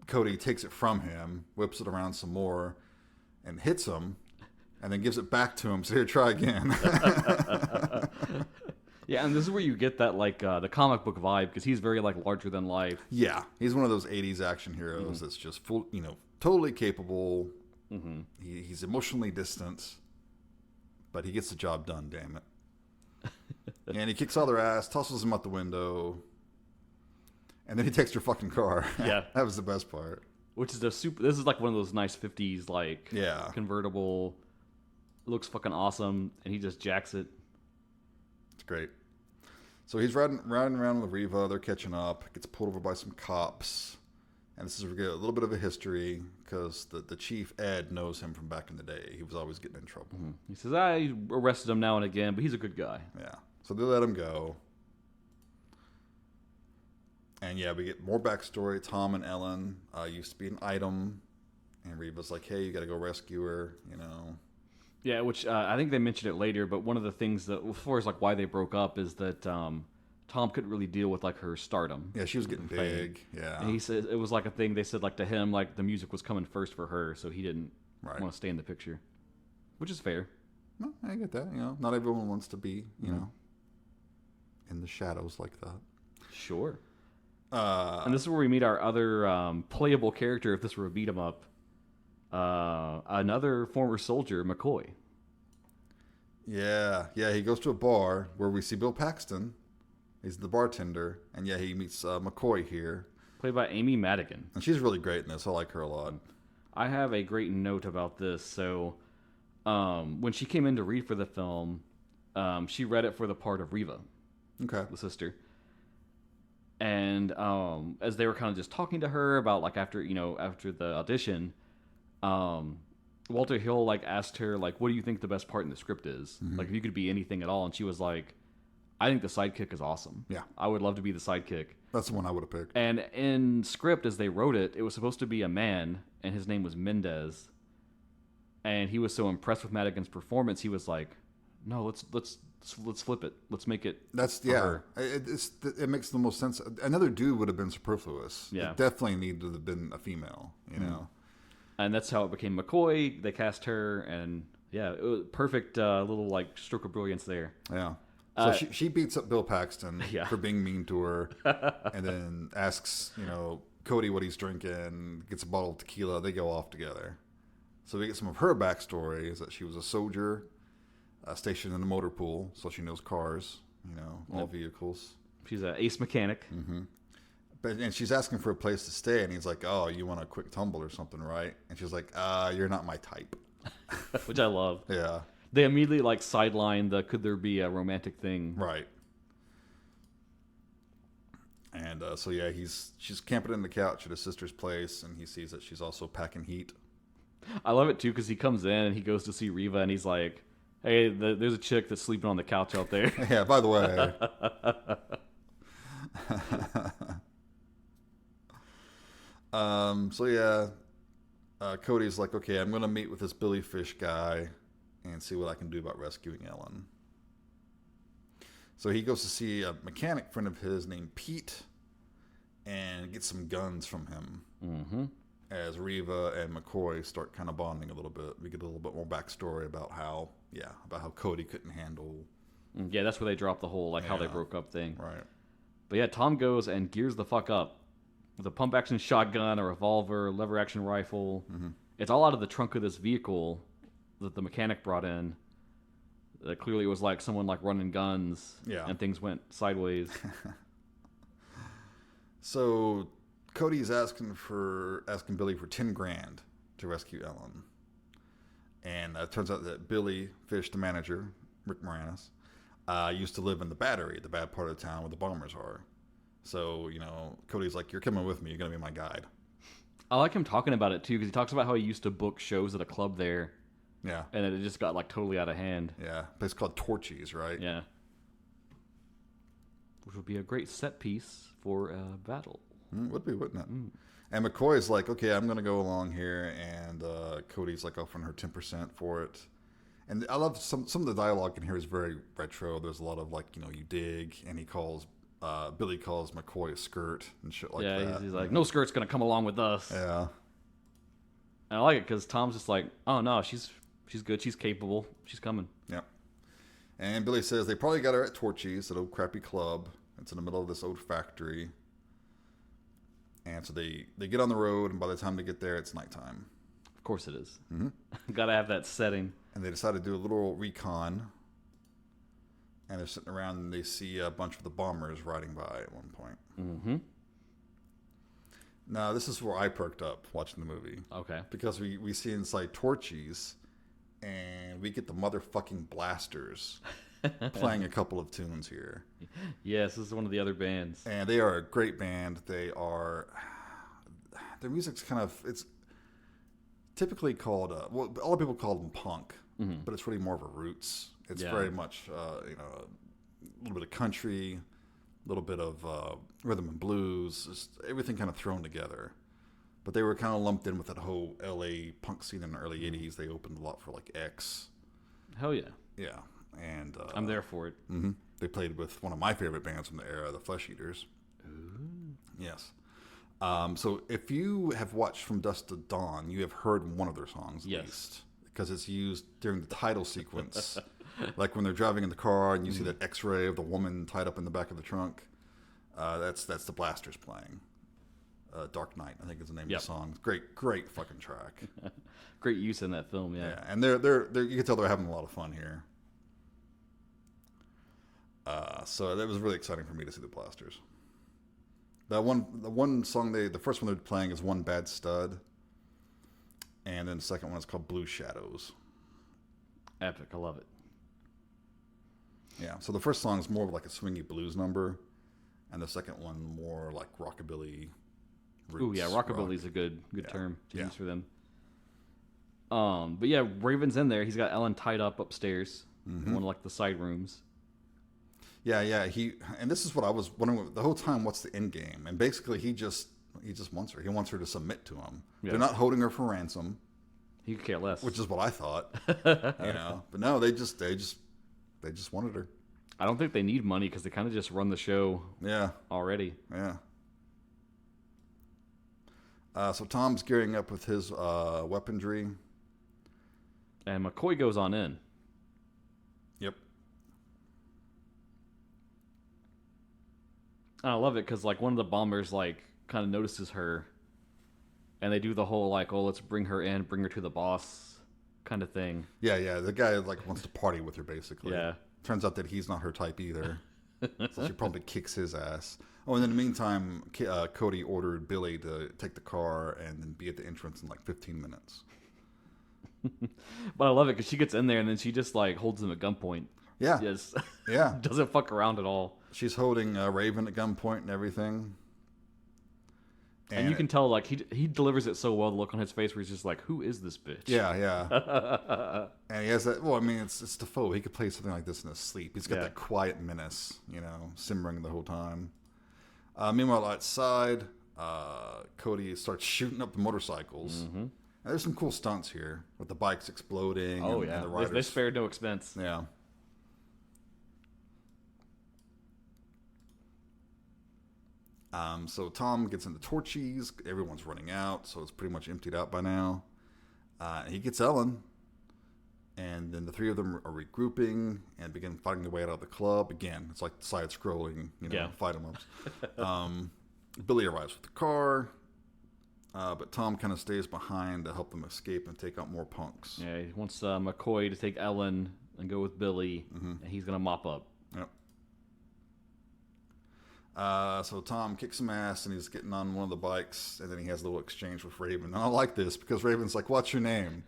Cody takes it from him, whips it around some more, and hits him, and then gives it back to him. So here, try again. Yeah, and this is where you get that like the comic book vibe because he's very like larger than life. Yeah, he's one of those '80s action heroes that's just full, totally capable. Mm-hmm. He's emotionally distant, but he gets the job done. Damn it! And he kicks all their ass, tosses them out the window, and then he takes their fucking car. Yeah, that was the best part. Which is this is like one of those nice '50s like convertible. Looks fucking awesome, and he just jacks it. It's great. So he's riding around with Reva. They're catching up. Gets pulled over by some cops. And this is where we get a little bit of a history because the chief, Ed, knows him from back in the day. He was always getting in trouble. Mm-hmm. He says, I arrested him now and again, but he's a good guy. Yeah. So they let him go. And yeah, we get more backstory. Tom and Ellen used to be an item. And Reva's like, hey, you got to go rescue her, Yeah, which I think they mentioned it later, but one of the things that, as far as like why they broke up, is that Tom couldn't really deal with like her stardom. Yeah, she was getting big. Yeah, and he said it was like a thing. They said like to him, like the music was coming first for her, so he didn't want to stay in the picture, which is fair. No, I get that. Not everyone wants to be, in the shadows like that. Sure. And this is where we meet our other playable character. If this were a beat 'em up. Another former soldier, McCoy. Yeah, he goes to a bar where we see Bill Paxton. He's the bartender, and he meets McCoy here. Played by Amy Madigan. And she's really great in this. I like her a lot. I have a great note about this. So, when she came in to read for the film, she read it for the part of Reva. Okay. The sister. And as they were kind of just talking to her about like after the audition, Walter Hill like asked her like, what do you think the best part in the script is? Mm-hmm. Like if you could be anything at all, and she was like, I think the sidekick is awesome. Yeah, I would love to be the sidekick. That's the one I would have picked. And in script, as they wrote it, it was supposed to be a man, and his name was Mendez. And he was so impressed with Madigan's performance, he was like, no, let's flip it. Let's make it. Her. It makes the most sense. Another dude would have been superfluous. Yeah, it definitely needed to have been a female. You know. And that's how it became McCoy. They cast her, and Yeah, it was perfect little like stroke of brilliance there. Yeah. So she beats up Bill Paxton Yeah. for being mean to her, and then asks, Cody what he's drinking, gets a bottle of tequila. They go off together. So we get some of her backstory, is that she was a soldier stationed in the motor pool, so she knows cars, all vehicles. She's an ace mechanic. Mm-hmm. And she's asking for a place to stay, and he's like, oh, you want a quick tumble or something, right? And she's like, you're not my type. Which I love. Yeah. They immediately like sideline the could there be a romantic thing. Right. And so yeah, she's camping in the couch at his sister's place, and he sees that she's also packing heat. I love it too because he comes in and he goes to see Reva, and he's like, hey, there's a chick that's sleeping on the couch out there. Yeah, by the way. So yeah, Cody's like, okay, I'm going to meet with this Billy Fish guy and see what I can do about rescuing Ellen. So he goes to see a mechanic friend of his named Pete and gets some guns from him. Mm-hmm. As Reva and McCoy start kind of bonding a little bit. We get a little bit more backstory about how Cody couldn't handle. Yeah, that's where they drop the whole how they broke up thing. Right. But yeah, Tom goes and gears the fuck up with a pump action shotgun, a revolver, lever action rifle. Mm-hmm. It's all out of the trunk of this vehicle that the mechanic brought in. Clearly, it was like someone like running guns. Yeah. And things went sideways. So Cody's asking Billy for $10,000 to rescue Ellen, and it turns out that Billy Fish, the manager, Rick Moranis, used to live in the Battery, the bad part of town where the bombers are. So Cody's like, "You're coming with me. You're gonna be my guide." I like him talking about it too because he talks about how he used to book shows at a club there. Yeah. And it just got totally out of hand. Yeah, a place called Torchy's, right? Yeah. Which would be a great set piece for a battle. Would be, wouldn't it? And McCoy's like, okay, I'm going to go along here. And Cody's like offering her 10% for it. And I love some of the dialogue in here is very retro. There's a lot of you dig. And Billy calls McCoy a skirt and shit like that. Yeah, he's like, no skirt's going to come along with us. Yeah. And I like it because Tom's just like, oh no, she's good. She's capable. She's coming. Yep. And Billy says they probably got her at Torchy's, that old crappy club. It's in the middle of this old factory. And so they get on the road, and by the time they get there, it's nighttime. Of course it is. Mm-hmm. Got to have that setting. And they decide to do a little recon. And they're sitting around, and they see a bunch of the bombers riding by at one point. Mm-hmm. Now, this is where I perked up watching the movie. Okay. Because we see inside Torchy's, and we get the motherfucking Blasters playing a couple of tunes here. Yes, this is one of the other bands. And they are a great band. Their music's it's typically called, a lot of people call them punk, but it's really more of a roots. It's very much, a little bit of country, a little bit of rhythm and blues, just everything kind of thrown together. But they were kind of lumped in with that whole LA punk scene in the early 80s. They opened a lot for X. Hell yeah. Yeah. And I'm there for it. Mm-hmm. They played with one of my favorite bands from the era, the Flesh Eaters. Ooh. Yes. So if you have watched From Dusk to Dawn, you have heard one of their songs at least. Because it's used during the title sequence. Like when they're driving in the car and you see that X-ray of the woman tied up in the back of the trunk. That's the Blasters playing. Dark Knight, I think is the name of the song. Great fucking track. Great use in that film, yeah. And they're you can tell they're having a lot of fun here. So that was really exciting for me to see the Blasters. The one song the first one they're playing is One Bad Stud, and then the second one is called Blue Shadows. Epic, I love it. Yeah, so the first song is more of like a swingy blues number, and the second one more like rockabilly. Ooh, yeah, rockabilly's a good term to use for them. But yeah, Raven's in there. He's got Ellen tied up upstairs in one of the side rooms. Yeah. And this is what I was wondering the whole time. What's the end game? And basically, he just wants her. He wants her to submit to him. Yeah. They're not holding her for ransom. He could care less. Which is what I thought. But no, they just wanted her. I don't think they need money because they kind of just run the show. Yeah. Already. Yeah. So Tom's gearing up with his weaponry. And McCoy goes on in. Yep. And I love it because like one of the bombers like kind of notices her, and they do the whole like, oh, let's bring her in, bring her to the boss kind of thing. Yeah. The guy like wants to party with her basically. Yeah. Turns out that he's not her type either. So she probably kicks his ass. Oh, and in the meantime, Cody ordered Billy to take the car and then be at the entrance in like 15 minutes. But I love it because she gets in there and then she just like holds him at gunpoint. Yeah. Yes. Yeah. Doesn't fuck around at all. She's holding Raven at gunpoint and everything. And you can tell like he delivers it so well. The look on his face where he's just like, "Who is this bitch?" Yeah. And he has that. Well, I mean, it's Defoe. He could play something like this in his sleep. He's got that quiet menace, simmering the whole time. Meanwhile, outside, Cody starts shooting up the motorcycles. Mm-hmm. And there's some cool stunts here with the bikes exploding. Oh, and the riders. They spared no expense. Yeah. So Tom gets into Torchies. Everyone's running out, so it's pretty much emptied out by now. He gets Ellen, and then the three of them are regrouping and begin fighting their way out of the club. Again, it's like side-scrolling, fight 'em ups. Billy arrives with the car, but Tom kind of stays behind to help them escape and take out more punks. Yeah, he wants McCoy to take Ellen and go with Billy, and he's going to mop up. Yep. So Tom kicks some ass and he's getting on one of the bikes, and then he has a little exchange with Raven. And I like this because Raven's like, "What's your name?"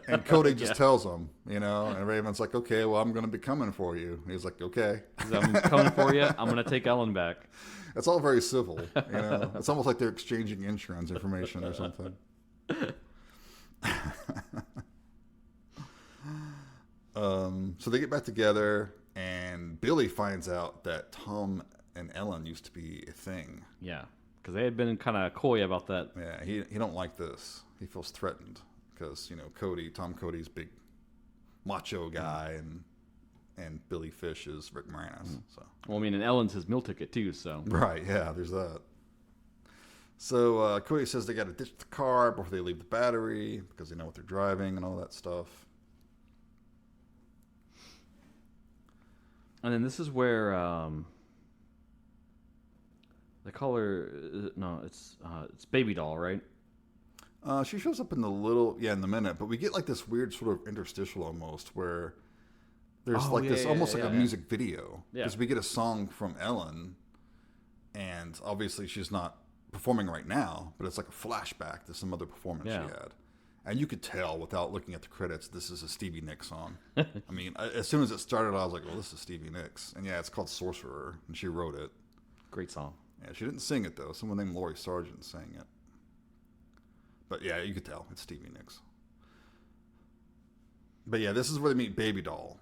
And Cody just tells him, and Raven's like, "Okay, well, I'm going to be coming for you." And he's like, "Okay." I'm coming for you. I'm going to take Ellen back. It's all very civil, It's almost like they're exchanging insurance information or something. So they get back together, and Billy finds out that Tom and Ellen used to be a thing. Yeah, because they had been kind of coy about that. Yeah, he don't like this. He feels threatened because Tom Cody's big macho guy, and Billy Fish is Rick Moranis. So well, I mean, and Ellen's his meal ticket too. So right, yeah, there's that. So Cody says they got to ditch the car before they leave the battery because they know what they're driving and all that stuff. And then this is where they call her. No, it's Baby Doll, right? She shows up in the minute, but we get like this weird sort of interstitial almost where there's almost like a music video because we get a song from Ellen, and obviously she's not performing right now, but it's like a flashback to some other performance she had. And you could tell without looking at the credits, this is a Stevie Nicks song. I mean, as soon as it started, I was like, well, this is Stevie Nicks. And yeah, it's called Sorcerer, and she wrote it. Great song. Yeah, she didn't sing it, though. Someone named Laurie Sargent sang it. But yeah, you could tell. It's Stevie Nicks. But yeah, this is where they meet Baby Doll,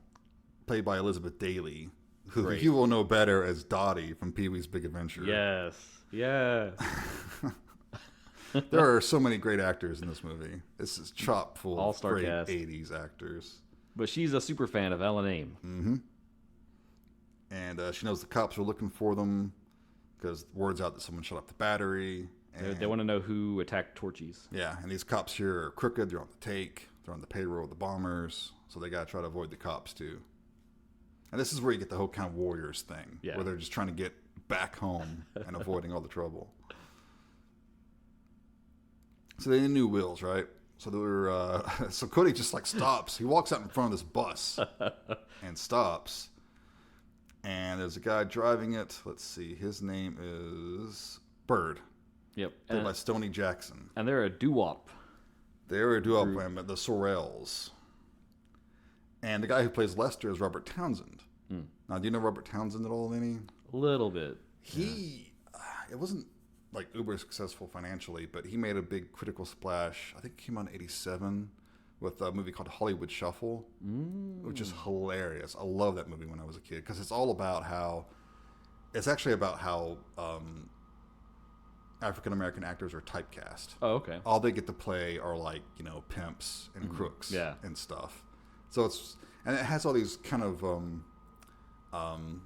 played by Elizabeth Daily, who you will know better as Dottie from Pee-wee's Big Adventure. Yes. There are so many great actors in this movie. This is chock full of All-star great cast. 80s actors. But she's a super fan of Ellen Aim. Mm-hmm. And she knows the cops are looking for them because word's out that someone shut off the battery. And they want to know who attacked Torchies. Yeah, and these cops here are crooked. They're on the take. They're on the payroll of the bombers. So they got to try to avoid the cops, too. And this is where you get the whole kind of Warriors thing, where they're just trying to get back home and avoiding all the trouble. So they need new wheels, right? So they were, so Cody just like stops. He walks out in front of this bus and stops. And there's a guy driving it. Let's see. His name is Bird. Yep. Played by Stoney Jackson. And they're a doo-wop. They're a doo-wop band, the Sorrells. And the guy who plays Lester is Robert Townsend. Now, do you know Robert Townsend at all, Lenny? A little bit. It wasn't like uber successful financially, but he made a big critical splash. I think it came out in 1987 with a movie called Hollywood Shuffle, which is hilarious. I love that movie when I was a kid because it's about how African American actors are typecast. Oh, okay. All they get to play are like, pimps and crooks and stuff. So and it has all these kind of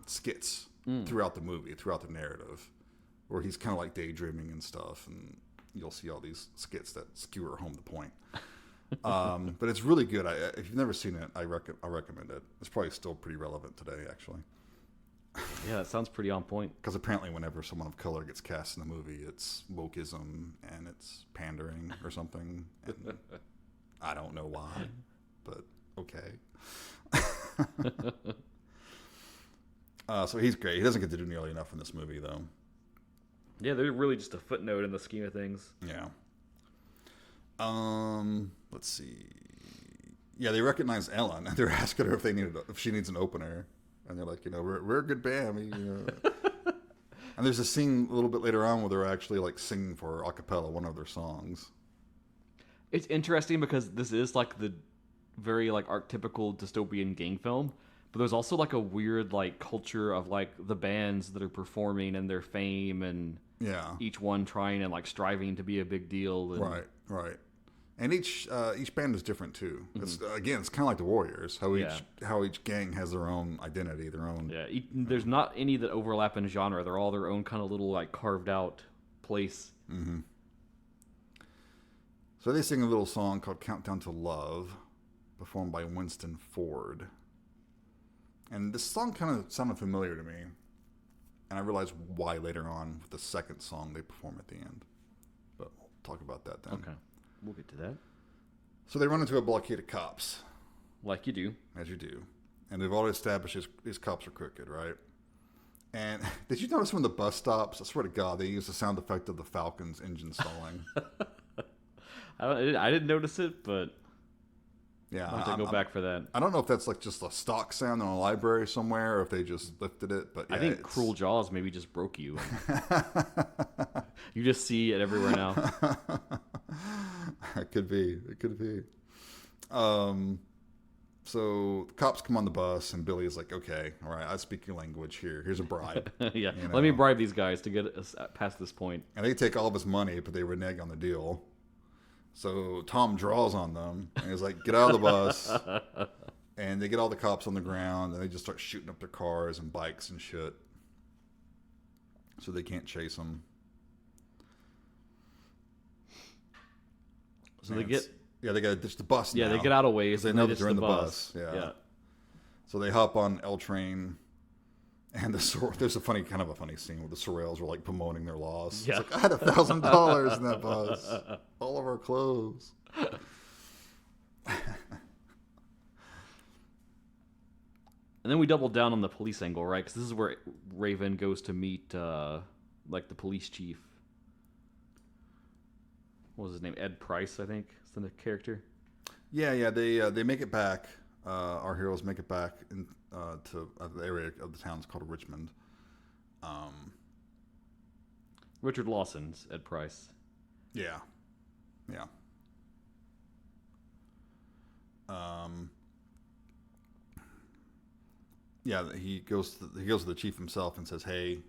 skits throughout the movie, throughout the narrative, where he's kind of like daydreaming and stuff, and you'll see all these skits that skewer home the point. But it's really good. If you've never seen it, I recommend it. It's probably still pretty relevant today, actually. Yeah, that sounds pretty on point. Because apparently whenever someone of color gets cast in a movie, it's wokeism and it's pandering or something. And I don't know why, but okay. So he's great. He doesn't get to do nearly enough in this movie, though. Yeah, they're really just a footnote in the scheme of things. Yeah. Let's see. Yeah, they recognize Ellen, and they're asking her if she needs an opener, and they're like, we're a good band. And there's a scene a little bit later on where they're actually like singing for a cappella one of their songs. It's interesting because this is like the very like archetypical dystopian gang film, but there's also like a weird like culture of like the bands that are performing and their fame and each one trying and like striving to be a big deal. And... Right. And each band is different too. It's it's kind of like the Warriors. How each gang has their own identity, their own. Yeah, there's not any that overlap in genre. They're all their own kind of little like carved out place. Mm-hmm. So they sing a little song called "Countdown to Love," performed by Winston Ford. And this song kind of sounded familiar to me, and I realized why later on with the second song they perform at the end. But we'll talk about that then. Okay. We'll get to that. So they run into a blockade of cops. Like you do. As you do. And they've already established these cops are crooked, right? And did you notice when the bus stops, I swear to God, they use the sound effect of the Falcon's engine stalling. I didn't notice it, but yeah, I'll have to go back for that. I don't know if that's like just a stock sound in a library somewhere or if they just lifted it. But yeah, I think Cruel Jaws maybe just broke you. You just see it everywhere now. It could be. So the cops come on the bus, and Billy is like, "Okay, all right, I speak your language here. Here's a bribe." Yeah, let me bribe these guys to get us past this point. And they take all of his money, but they renege on the deal. So Tom draws on them, and he's like, "Get out of the bus." And they get all the cops on the ground, and they just start shooting up their cars and bikes and shit. So they can't chase them. So they get... Yeah, they got to ditch the bus now. Yeah, they get out of ways. They know that they're in the bus. Yeah. So they hop on L train, and there's a funny scene where the Sorrells were like bemoaning their loss. Yeah. It's like, I had $1,000 in that bus. All of our clothes. And then we double down on the police angle, right? Because this is where Raven goes to meet like the police chief. What was his name? Ed Price, I think, is the character. Yeah. They make it back. Our heroes make it back to the area of the town is called Richmond. Richard Lawson's Ed Price. Yeah. He goes to the chief himself and says, "Hey,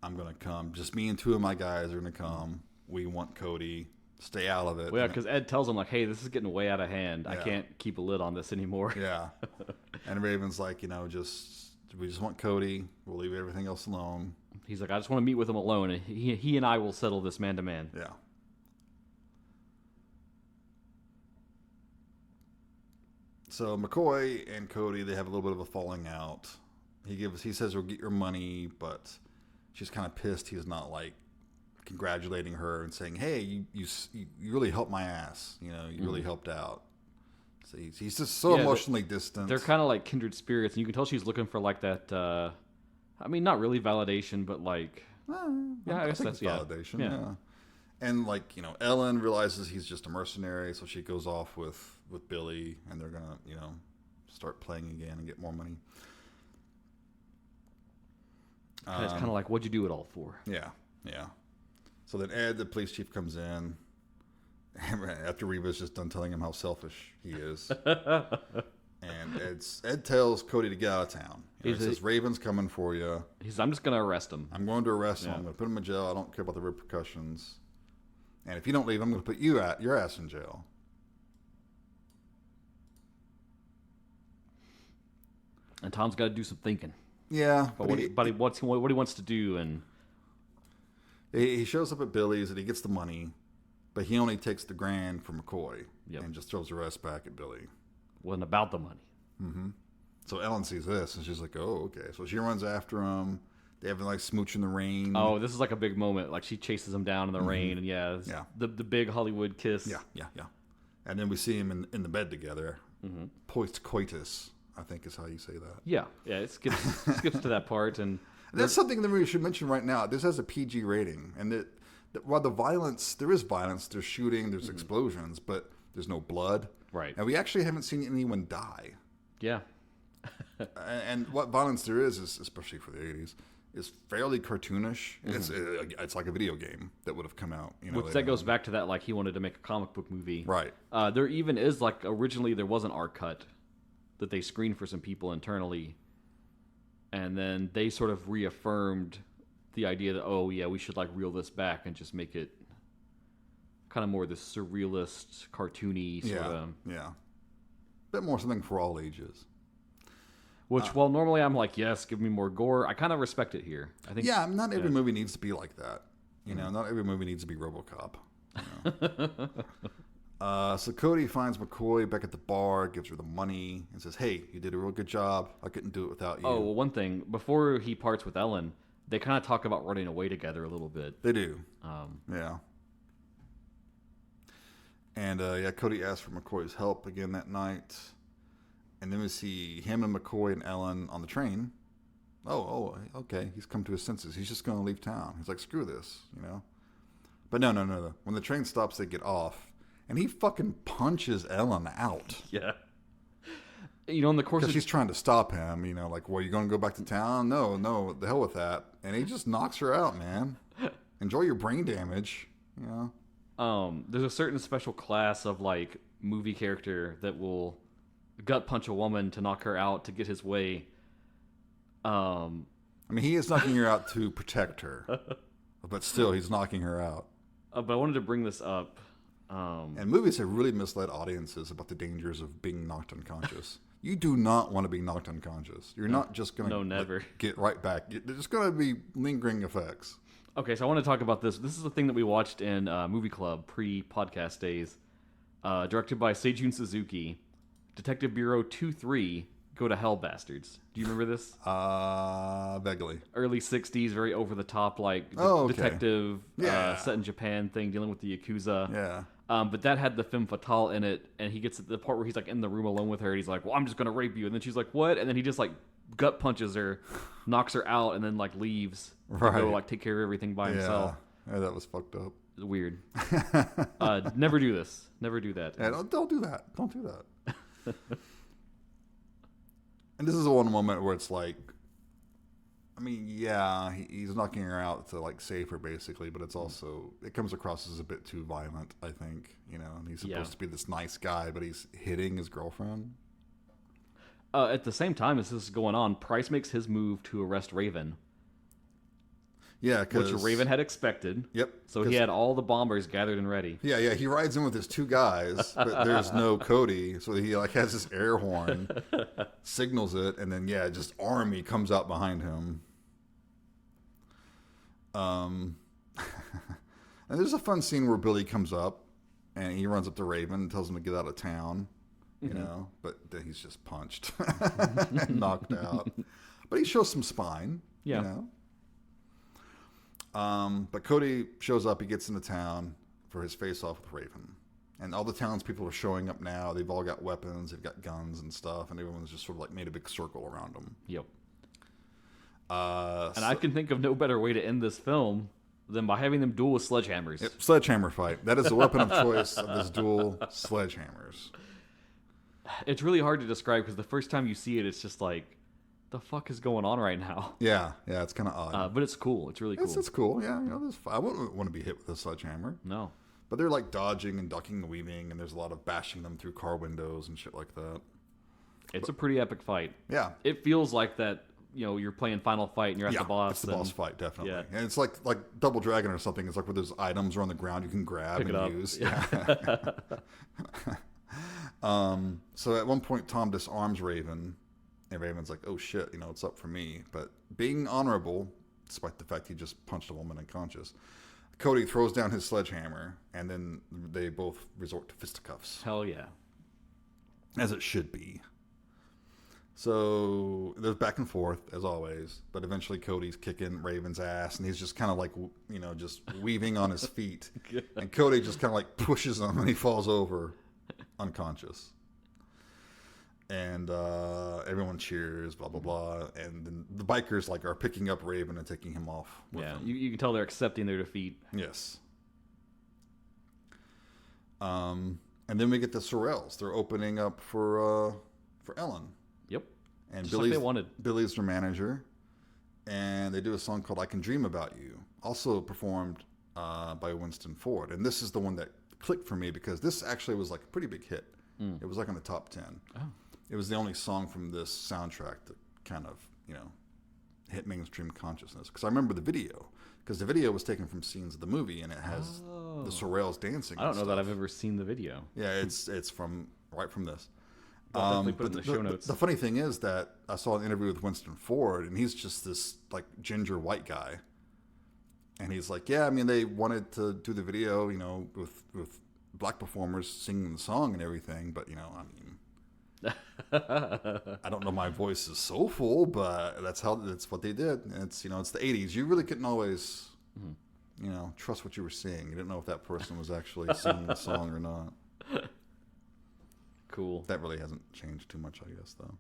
I'm going to come. Just me and two of my guys are going to come. We want Cody. Stay out of it." Well, yeah, because Ed tells him, like, hey, this is getting way out of hand. Yeah. I can't keep a lid on this anymore. Yeah. And Raven's like, we just want Cody. We'll leave everything else alone. He's like, I just want to meet with him alone, and he and I will settle this man to man. Yeah. So McCoy and Cody, they have a little bit of a falling out. He says he'll get your money, but she's kind of pissed he's not like congratulating her and saying, "Hey, you really helped my ass. You really helped out." So he's just so emotionally distant. They're kind of like kindred spirits, and you can tell she's looking for like that. I mean, not really validation, but like, I guess that's validation. Yeah. And like Ellen realizes he's just a mercenary, so she goes off with Billy, and they're gonna start playing again and get more money. It's kind of like, what'd you do it all for? Yeah. So then Ed, the police chief, comes in after Reva's just done telling him how selfish he is. And Ed tells Cody to get out of town. He says, Raven's coming for you. I'm just going to arrest him. I'm going to arrest him. I'm going to put him in jail. I don't care about the repercussions. And if you don't leave, I'm going to put your ass in jail. And Tom's got to do some thinking. Yeah. But what he wants to do. And he shows up at Billy's and he gets the money. But he only takes the grand from McCoy Yep. and just throws the rest back at Billy. Wasn't about the money. So Ellen sees this and she's like, oh, okay. So she runs after him. They have like smooch in the rain. Oh, this is like a big moment. Like she chases him down in the rain, and the big Hollywood kiss. Yeah. And then we see him in the bed together. Post coitus, I think is how you say that. Yeah. It skips to that part, and that's something that we should mention right now. This has a PG rating, and while there is violence, there's shooting, there's explosions, but there's no blood. Right. And we actually haven't seen anyone die. Yeah. And what violence there is, especially for the 80s, is fairly cartoonish. It's like a video game that would have come out. Which that goes back to that, like he wanted to make a comic book movie. Right. There even is, like, originally there was an R cut that they screened for some people internally. And then they sort of reaffirmed the idea that, oh, yeah, we should, like, reel this back and just make it kind of more this surrealist, cartoony sort of. Yeah. Bit more something for all ages. Which, while normally I'm like, yes, give me more gore, I kind of respect it here. I think. Yeah, not every movie needs to be like that. Not every movie needs to be RoboCop. So Cody finds McCoy back at the bar, gives her the money, and says, hey, you did a real good job. I couldn't do it without you. Oh, well, one thing. Before he parts with Ellen, they kind of talk about running away together a little bit. They do. Yeah. And, Cody asks for McCoy's help again that night. And then we see him and McCoy and Ellen on the train. Oh, okay. He's come to his senses. He's just going to leave town. He's like, screw this, But no. When the train stops, they get off. And he fucking punches Ellen out. Yeah. In the course of... Because she's trying to stop him, like, well, you going to go back to town? No, the hell with that. And he just knocks her out, man. Enjoy your brain damage, There's a certain special class of, like, movie character that will gut punch a woman to knock her out to get his way. I mean, he is knocking her out to protect her, but still, he's knocking her out. But I wanted to bring this up. And movies have really misled audiences about the dangers of being knocked unconscious. You do not want to be knocked unconscious. You're not just going to get right back. There's going to be lingering effects. Okay, so I want to talk about this. This is a thing that we watched in Movie Club pre-podcast days, directed by Seijun Suzuki. Detective Bureau 2-3, Go to Hell Bastards. Do you remember this? Vaguely. Early 60s, very over-the-top, like, detective, set in Japan thing, dealing with the Yakuza. Yeah. But that had the femme fatale in it, and he gets to the part where he's, like, in the room alone with her, and he's like, well, I'm just going to rape you. And then she's like, what? And then he just, like, gut punches her, knocks her out, and then, like, leaves to go, like, take care of everything by himself. Yeah, that was fucked up. It's weird. Never do this. Never do that. Yeah, don't do that. Don't do that. And this is the one moment where it's like, I mean, yeah, he's knocking her out to, like, save her, basically, but it's also, it comes across as a bit too violent, I think, and he's supposed to be this nice guy, but he's hitting his girlfriend. At the same time as this is going on, Price makes his move to arrest Raven. Yeah, which Raven had expected. Yep. So he had all the bombers gathered and ready. Yeah. He rides in with his two guys, but there's no Cody, so he like has this air horn, signals it, and then just army comes out behind him. And there's a fun scene where Billy comes up, and he runs up to Raven and tells him to get out of town, you know, but then he's just punched, knocked out. But he shows some spine, you know. But Cody shows up. He gets into town for his face-off with Raven. And all the townspeople are showing up now. They've all got weapons. They've got guns and stuff. And everyone's just sort of like made a big circle around them. Yep. And I can think of no better way to end this film than by having them duel with sledgehammers. Yep, sledgehammer fight. That is the weapon of choice of this duel, sledgehammers. It's really hard to describe because the first time you see it, it's just like, the fuck is going on right now? Yeah, it's kind of odd. But it's cool. It's really cool. It's cool. Yeah, I wouldn't want to be hit with a sledgehammer. No. But they're like dodging and ducking and weaving, and there's a lot of bashing them through car windows and shit like that. It's a pretty epic fight. Yeah. It feels like that, you're playing Final Fight and you're at the boss. It's the boss fight, definitely. Yeah. And it's like Double Dragon or something. It's like where there's items are on the ground you can grab and use. Yeah. So at one point, Tom disarms Raven. And Raven's like, oh shit, it's up for me. But being honorable, despite the fact he just punched a woman unconscious, Cody throws down his sledgehammer, and then they both resort to fisticuffs. Hell yeah. As it should be. So there's back and forth, as always, but eventually Cody's kicking Raven's ass, and he's just kind of like, just weaving on his feet. And Cody just kind of like pushes him, and he falls over unconscious. And everyone cheers, blah, blah, blah. And then the bikers like are picking up Raven and taking him off with them. You can tell they're accepting their defeat. Yes. And then we get the Sorrels. They're opening up for Ellen. Yep. And Just like they wanted. Billy's their manager. And they do a song called I Can Dream About You. Also performed by Winston Ford. And this is the one that clicked for me because this actually was like a pretty big hit. It was like in the top 10. Oh. It was the only song from this soundtrack that kind of, hit mainstream consciousness. Because I remember the video. Because the video was taken from scenes of the movie, and it has the Sorrels dancing. I don't know that I've ever seen the video. Yeah, it's right from this. I'll definitely put it in the show notes. The funny thing is that I saw an interview with Winston Ford, and he's just this like ginger white guy. And he's like, yeah, I mean, they wanted to do the video, with black performers singing the song and everything, but I don't know my voice is soulful, but that's what they did. And it's it's the 80s. You really couldn't always trust what you were seeing. You didn't know if that person was actually singing the song or not. Cool. That really hasn't changed too much, I guess, though.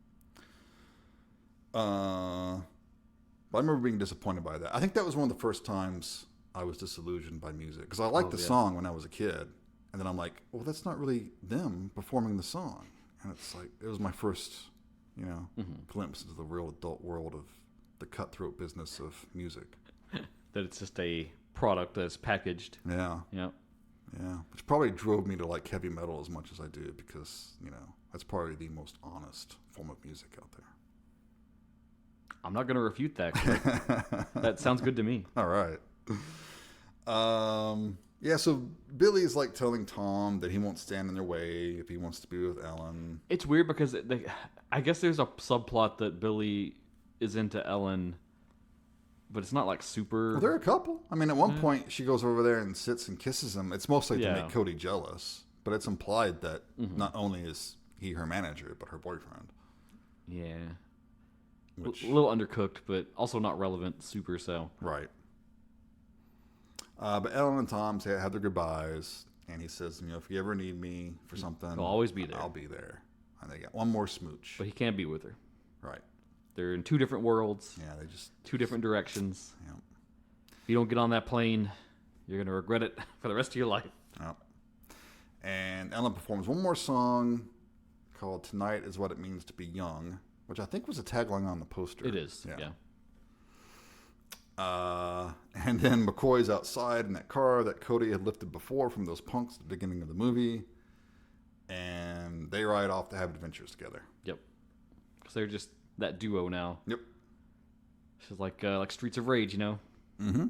But I remember being disappointed by that. I think that was one of the first times I was disillusioned by music because I liked the song when I was a kid, and then I'm like, well, that's not really them performing the song. And it's like, it was my first, glimpse into the real adult world of the cutthroat business of music. That it's just a product that's packaged. Yeah. Yep. Yeah. Which probably drove me to like heavy metal as much as I do because, that's probably the most honest form of music out there. I'm not going to refute that. That sounds good to me. All right. Yeah, so Billy's like telling Tom that he won't stand in their way if he wants to be with Ellen. It's weird because I guess there's a subplot that Billy is into Ellen, but it's not like super. Well, they're a couple. I mean, at one point she goes over there and sits and kisses him. It's mostly to make Cody jealous, but it's implied that not only is he her manager, but her boyfriend. Yeah. A little undercooked, but also not relevant super so. Right. But Ellen and Tom have their goodbyes, and he says, if you ever need me for something, I'll always be there. I'll be there. And they got one more smooch. But he can't be with her. Right. They're in two different worlds. Yeah, they just... Two different directions. Yeah. If you don't get on that plane, you're going to regret it for the rest of your life. Yep. And Ellen performs one more song called Tonight Is What It Means to Be Young, which I think was a tagline on the poster. It is, yeah. And then McCoy's outside in that car that Cody had lifted before from those punks at the beginning of the movie. And they ride off to have adventures together. Yep. Because they're just that duo now. Yep. It's just like Streets of Rage, Mm-hmm.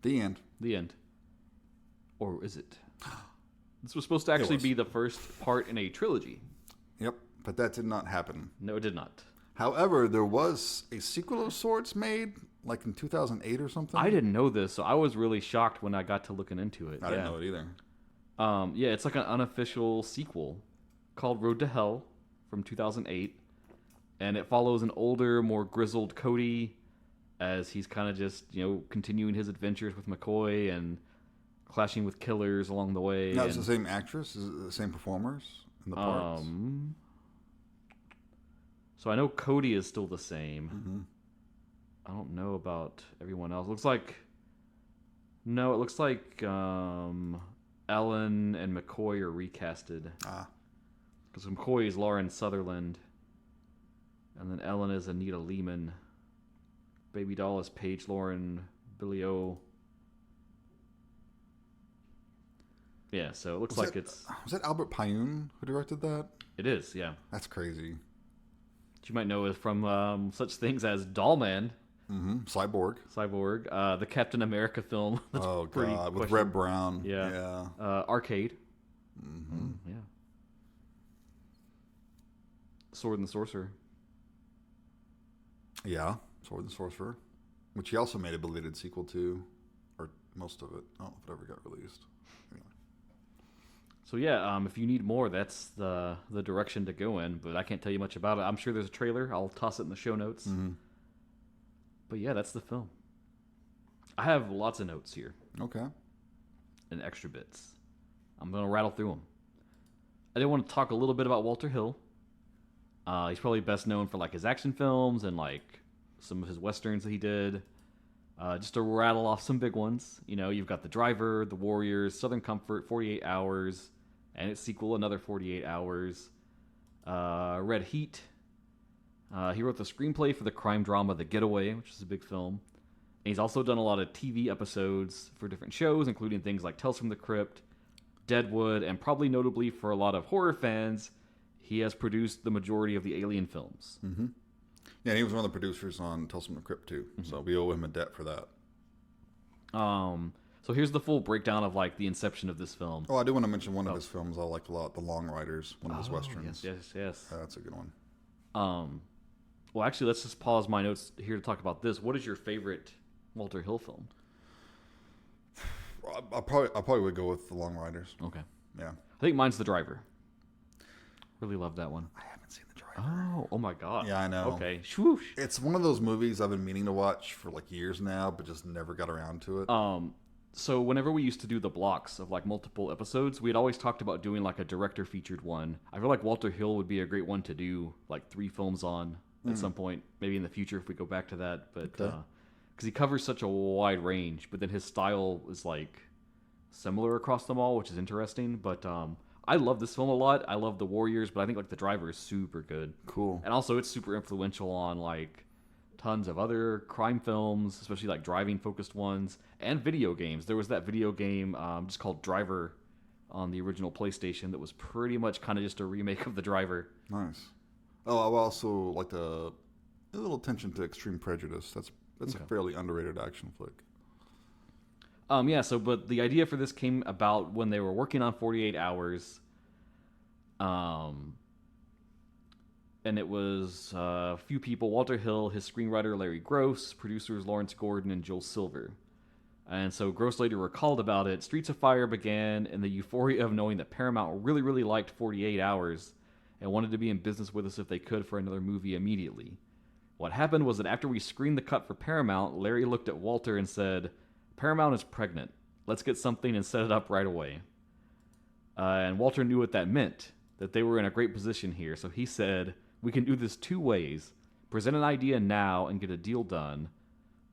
The end. The end. Or is it? This was supposed to actually be the first part in a trilogy. Yep. But that did not happen. No, it did not. However, there was a sequel of sorts made, like in 2008 or something. I didn't know this, so I was really shocked when I got to looking into it. I didn't know it either. Yeah, it's like an unofficial sequel called Road to Hell from 2008. And it follows an older, more grizzled Cody as he's kind of just, continuing his adventures with McCoy and clashing with killers along the way. Now, it's the same actress? Is it the same performers in the parts? So I know Cody is still the same. Mm-hmm. I don't know about everyone else. It looks like Ellen and McCoy are recasted. Because McCoy is Lauren Sutherland. And then Ellen is Anita Lehman. Baby Doll is Paige Lauren Billy-O. Yeah, so it looks like it's... Was that Albert Pyun who directed that? It is, yeah. That's crazy. You might know it from such things as Dollman. Mm-hmm. Cyborg. The Captain America film. Oh, God. With Red Brown. Yeah. Arcade. Mm-hmm. Yeah. Sword and the Sorcerer. Yeah. Sword and the Sorcerer. Which he also made a belated sequel to. Or most of it. I don't know if it ever got released. Anyway. So yeah, if you need more, that's the direction to go in. But I can't tell you much about it. I'm sure there's a trailer. I'll toss it in the show notes. Mm-hmm. But yeah, that's the film. I have lots of notes here Okay. and extra bits. I'm gonna rattle through them. I did want to talk a little bit about Walter Hill. He's probably best known for like his action films and like some of his westerns that he did. Just to rattle off some big ones, you know, you've got The Driver, The Warriors, Southern Comfort, 48 Hours, and its sequel, Another 48 Hours. Red Heat. He wrote the screenplay for the crime drama The Getaway, which is a big film. And he's also done a lot of TV episodes for different shows, including things like Tales from the Crypt, Deadwood, and probably notably for a lot of horror fans, he has produced the majority of the Alien films. Mm-hmm. Yeah, he was one of the producers on Tales from the Crypt too, so we owe him a debt for that. So here's the full breakdown of like the inception of this film. Oh, I do want to mention one of his films I like a lot, The Long Riders, one of his westerns. Yes. That's a good one. Well, actually, let's just pause my notes here to talk about this. What is your favorite Walter Hill film? I probably would go with The Long Riders. Okay. Yeah. I think mine's The Driver. Really love that one. I haven't seen The Driver. Oh my God. Yeah, I know. Okay. Swoosh. It's one of those movies I've been meaning to watch for like years now, but just never got around to it. So whenever we used to do the blocks of like multiple episodes, we had always talked about doing like a director featured one. I feel like Walter Hill would be a great one to do like 3 films on at some point, maybe in the future if we go back to that. But because he covers such a wide range, but then his style is like similar across them all, which is interesting. But I love this film a lot. I love The Warriors, but I think like The Driver is super good. Cool. And also it's super influential on like tons of other crime films, especially like driving focused ones and video games. There was that video game just called Driver on the original PlayStation that was pretty much kind of just a remake of The Driver. Nice. Oh, I also like a little attention to Extreme Prejudice. That's a fairly underrated action flick. But the idea for this came about when they were working on 48 Hours. And it was a few people, Walter Hill, his screenwriter Larry Gross, producers Lawrence Gordon and Joel Silver. And so Gross later recalled about it. Streets of Fire began in the euphoria of knowing that Paramount really, really liked 48 Hours and wanted to be in business with us if they could for another movie immediately. What happened was that after we screened the cut for Paramount, Larry looked at Walter and said, "Paramount is pregnant. Let's get something and set it up right away." And Walter knew what that meant, that they were in a great position here. So he said, "We can do this 2 ways. Present an idea now and get a deal done,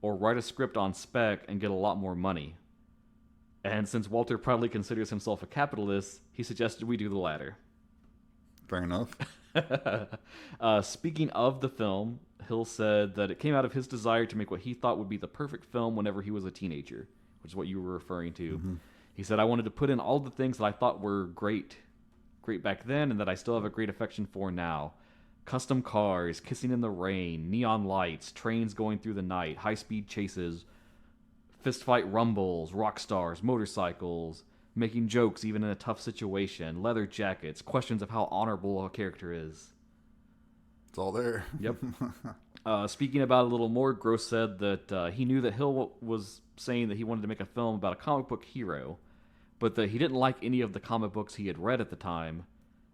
or write a script on spec and get a lot more money." And since Walter proudly considers himself a capitalist, he suggested we do the latter. Fair enough. Speaking of the film, Hill said that it came out of his desire to make what he thought would be the perfect film whenever he was a teenager, which is what you were referring to. Mm-hmm. He said, "I wanted to put in all the things that I thought were great back then and that I still have a great affection for now. Custom cars, kissing in the rain, neon lights, trains going through the night, high-speed chases, fistfight rumbles, rock stars, motorcycles, making jokes even in a tough situation, leather jackets, questions of how honorable a character is." It's all there. Yep. Speaking about it a little more, Gross said that he knew that Hill was saying that he wanted to make a film about a comic book hero, but that he didn't like any of the comic books he had read at the time,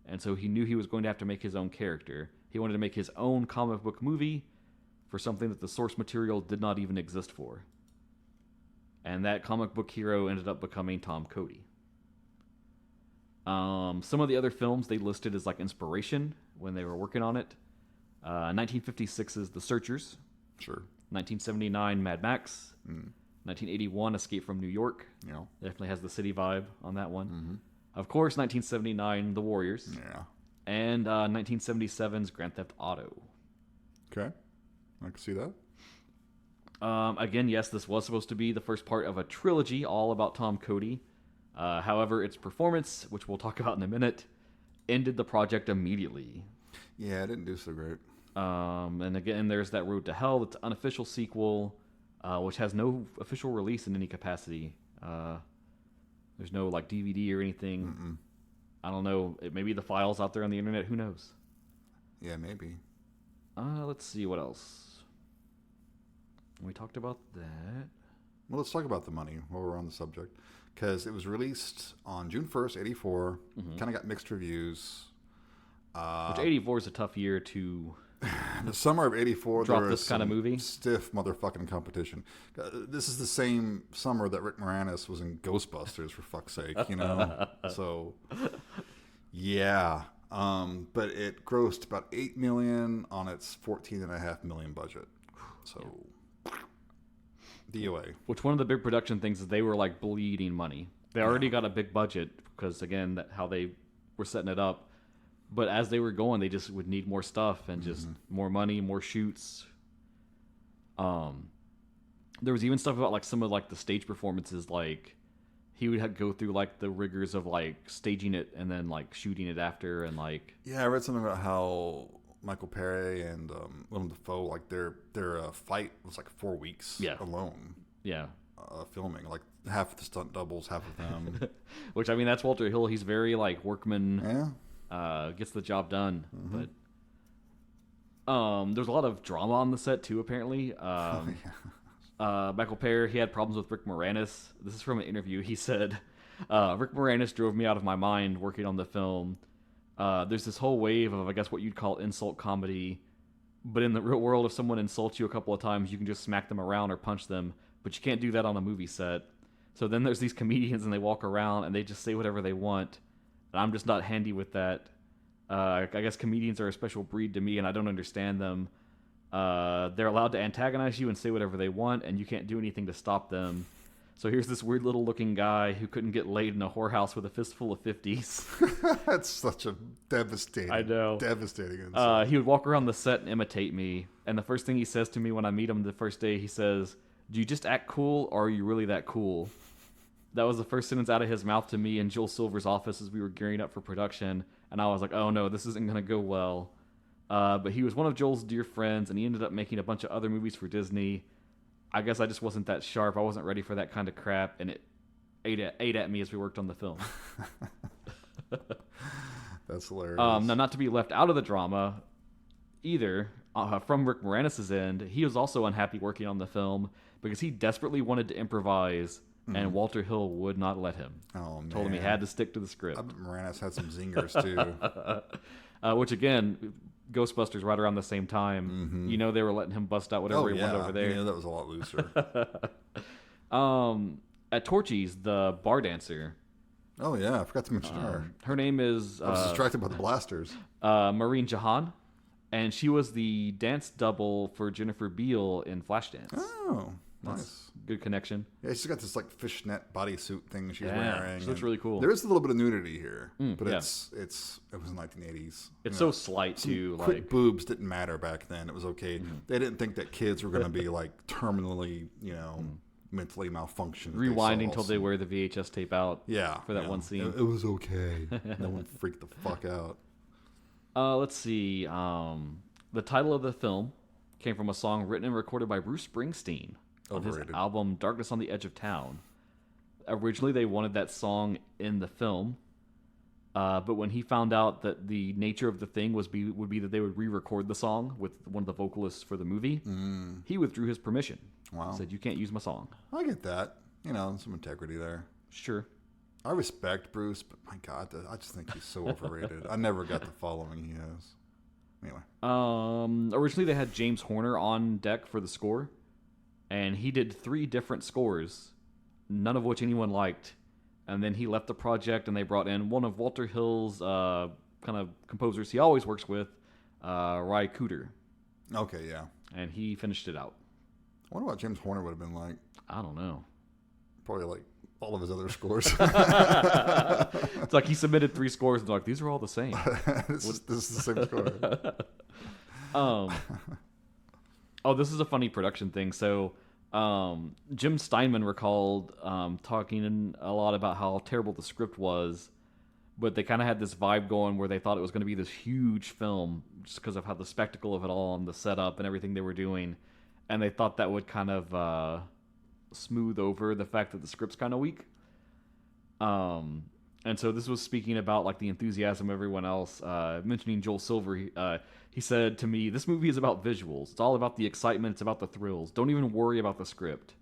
and so he knew he was going to have to make his own character. He wanted to make his own comic book movie for something that the source material did not even exist for. And that comic book hero ended up becoming Tom Cody. Some of the other films they listed as like inspiration when they were working on it. 1956's The Searchers. Sure. 1979 Mad Max. 1981 Escape from New York. Yeah. Definitely has the city vibe on that one. Mm-hmm. Of course, 1979 The Warriors. Yeah. And 1977's Grand Theft Auto. Okay. I can see that. Again, yes, this was supposed to be the first part of a trilogy all about Tom Cody. However, its performance, which we'll talk about in a minute, ended the project immediately. Yeah, it didn't do so great. And again, there's that Road to Hell. That's an unofficial sequel, which has no official release in any capacity. There's no like DVD or anything. Mm-mm. I don't know. It may be the files out there on the internet. Who knows? Yeah, maybe. Let's see what else. We talked about that. Well, let's talk about the money while we're on the subject. Because it was released on June 1st, 84. Kind of got mixed reviews. Which 84 is a tough year to The summer of 84, drop there was this kind of movie. Stiff motherfucking competition. This is the same summer that Rick Moranis was in Ghostbusters, for fuck's sake, you know? So, yeah. But it grossed about $8 million on its $14.5 million budget. So, DOA. Which one of the big production things is they were like bleeding money. They already got a big budget because, again, how they were setting it up. But as they were going, they just would need more stuff and just more money, more shoots. There was even stuff about like some of like the stage performances, like he would go through like the rigors of like staging it and then like shooting it after, and like I read something about how Michael Perry and Willem Dafoe, like their fight was like 4 weeks alone. Yeah, filming, like half of the stunt doubles, half of them. Which I mean, that's Walter Hill. He's very like workman. Yeah. Gets the job done. But there's a lot of drama on the set too, apparently. Michael Perry, he had problems with Rick Moranis. This is from an interview. He said, Rick Moranis drove me out of my mind working on the film. There's this whole wave of, I guess, what you'd call insult comedy. But in the real world, if someone insults you a couple of times, you can just smack them around or punch them. But you can't do that on a movie set. So then there's these comedians and they walk around and they just say whatever they want. And I'm just not handy with that. I guess comedians are a special breed to me, and I don't understand them. They're allowed to antagonize you and say whatever they want, and you can't do anything to stop them. So here's this weird little looking guy who couldn't get laid in a whorehouse with a fistful of 50s. That's such a devastating, I know. Devastating insult. He would walk around the set and imitate me, and the first thing he says to me when I meet him the first day, he says, "Do you just act cool, or are you really that cool?" That was the first sentence out of his mouth to me in Joel Silver's office as we were gearing up for production. And I was like, oh no, this isn't going to go well. But he was one of Joel's dear friends, and he ended up making a bunch of other movies for Disney. I guess I just wasn't that sharp. I wasn't ready for that kind of crap, and it ate at me as we worked on the film. That's hilarious. Now, not to be left out of the drama either, from Rick Moranis' end, he was also unhappy working on the film because he desperately wanted to improvise, and Walter Hill would not let him. Oh, man. Told him he had to stick to the script. I bet Moranis had some zingers, too. Which, again, Ghostbusters right around the same time. You know, they were letting him bust out whatever he wanted over there. Yeah, that was a lot looser. At Torchy's, the bar dancer. Oh, yeah. I forgot to mention her. Her name is... I was distracted by the blasters. Maureen Jahan. And she was the dance double for Jennifer Beal in Flashdance. Oh, nice. Good connection. Yeah, she's got this like fishnet bodysuit thing she's wearing. She looks really cool. There is a little bit of nudity here, but yeah. it was 1980s. It's so slight too. Quick Like boobs didn't matter back then. It was okay. They didn't think that kids were going to be like terminally, mentally malfunctioned. Rewinding until they wear the VHS tape out. Yeah, for that one scene. It was okay. No one freaked the fuck out. Let's see. The title of the film came from a song written and recorded by Bruce Springsteen on his album Darkness on the Edge of Town. Originally, they wanted that song in the film, but when he found out that the nature of the thing would be that they would re-record the song with one of the vocalists for the movie, he withdrew his permission. Wow. Said, you can't use my song. I get that. Some integrity there. Sure. I respect Bruce, but my God, I just think he's so overrated. I never got the following he has. Anyway. Originally, they had James Horner on deck for the score, and he did 3 different scores, none of which anyone liked. And then he left the project, and they brought in one of Walter Hill's kind of composers he always works with, Ry Cooder. Okay, yeah. And he finished it out. I wonder what James Horner would have been like. I don't know. Probably like all of his other scores. It's like he submitted 3 scores, and they're like, these are all the same. This is the same score. Oh, this is a funny production thing. So, Jim Steinman recalled talking a lot about how terrible the script was, but they kind of had this vibe going where they thought it was going to be this huge film just because of how the spectacle of it all and the setup and everything they were doing, and they thought that would kind of smooth over the fact that the script's kind of weak. And so this was speaking about like the enthusiasm of everyone else. Mentioning Joel Silver, he said to me, "This movie is about visuals. It's all about the excitement. It's about the thrills. Don't even worry about the script."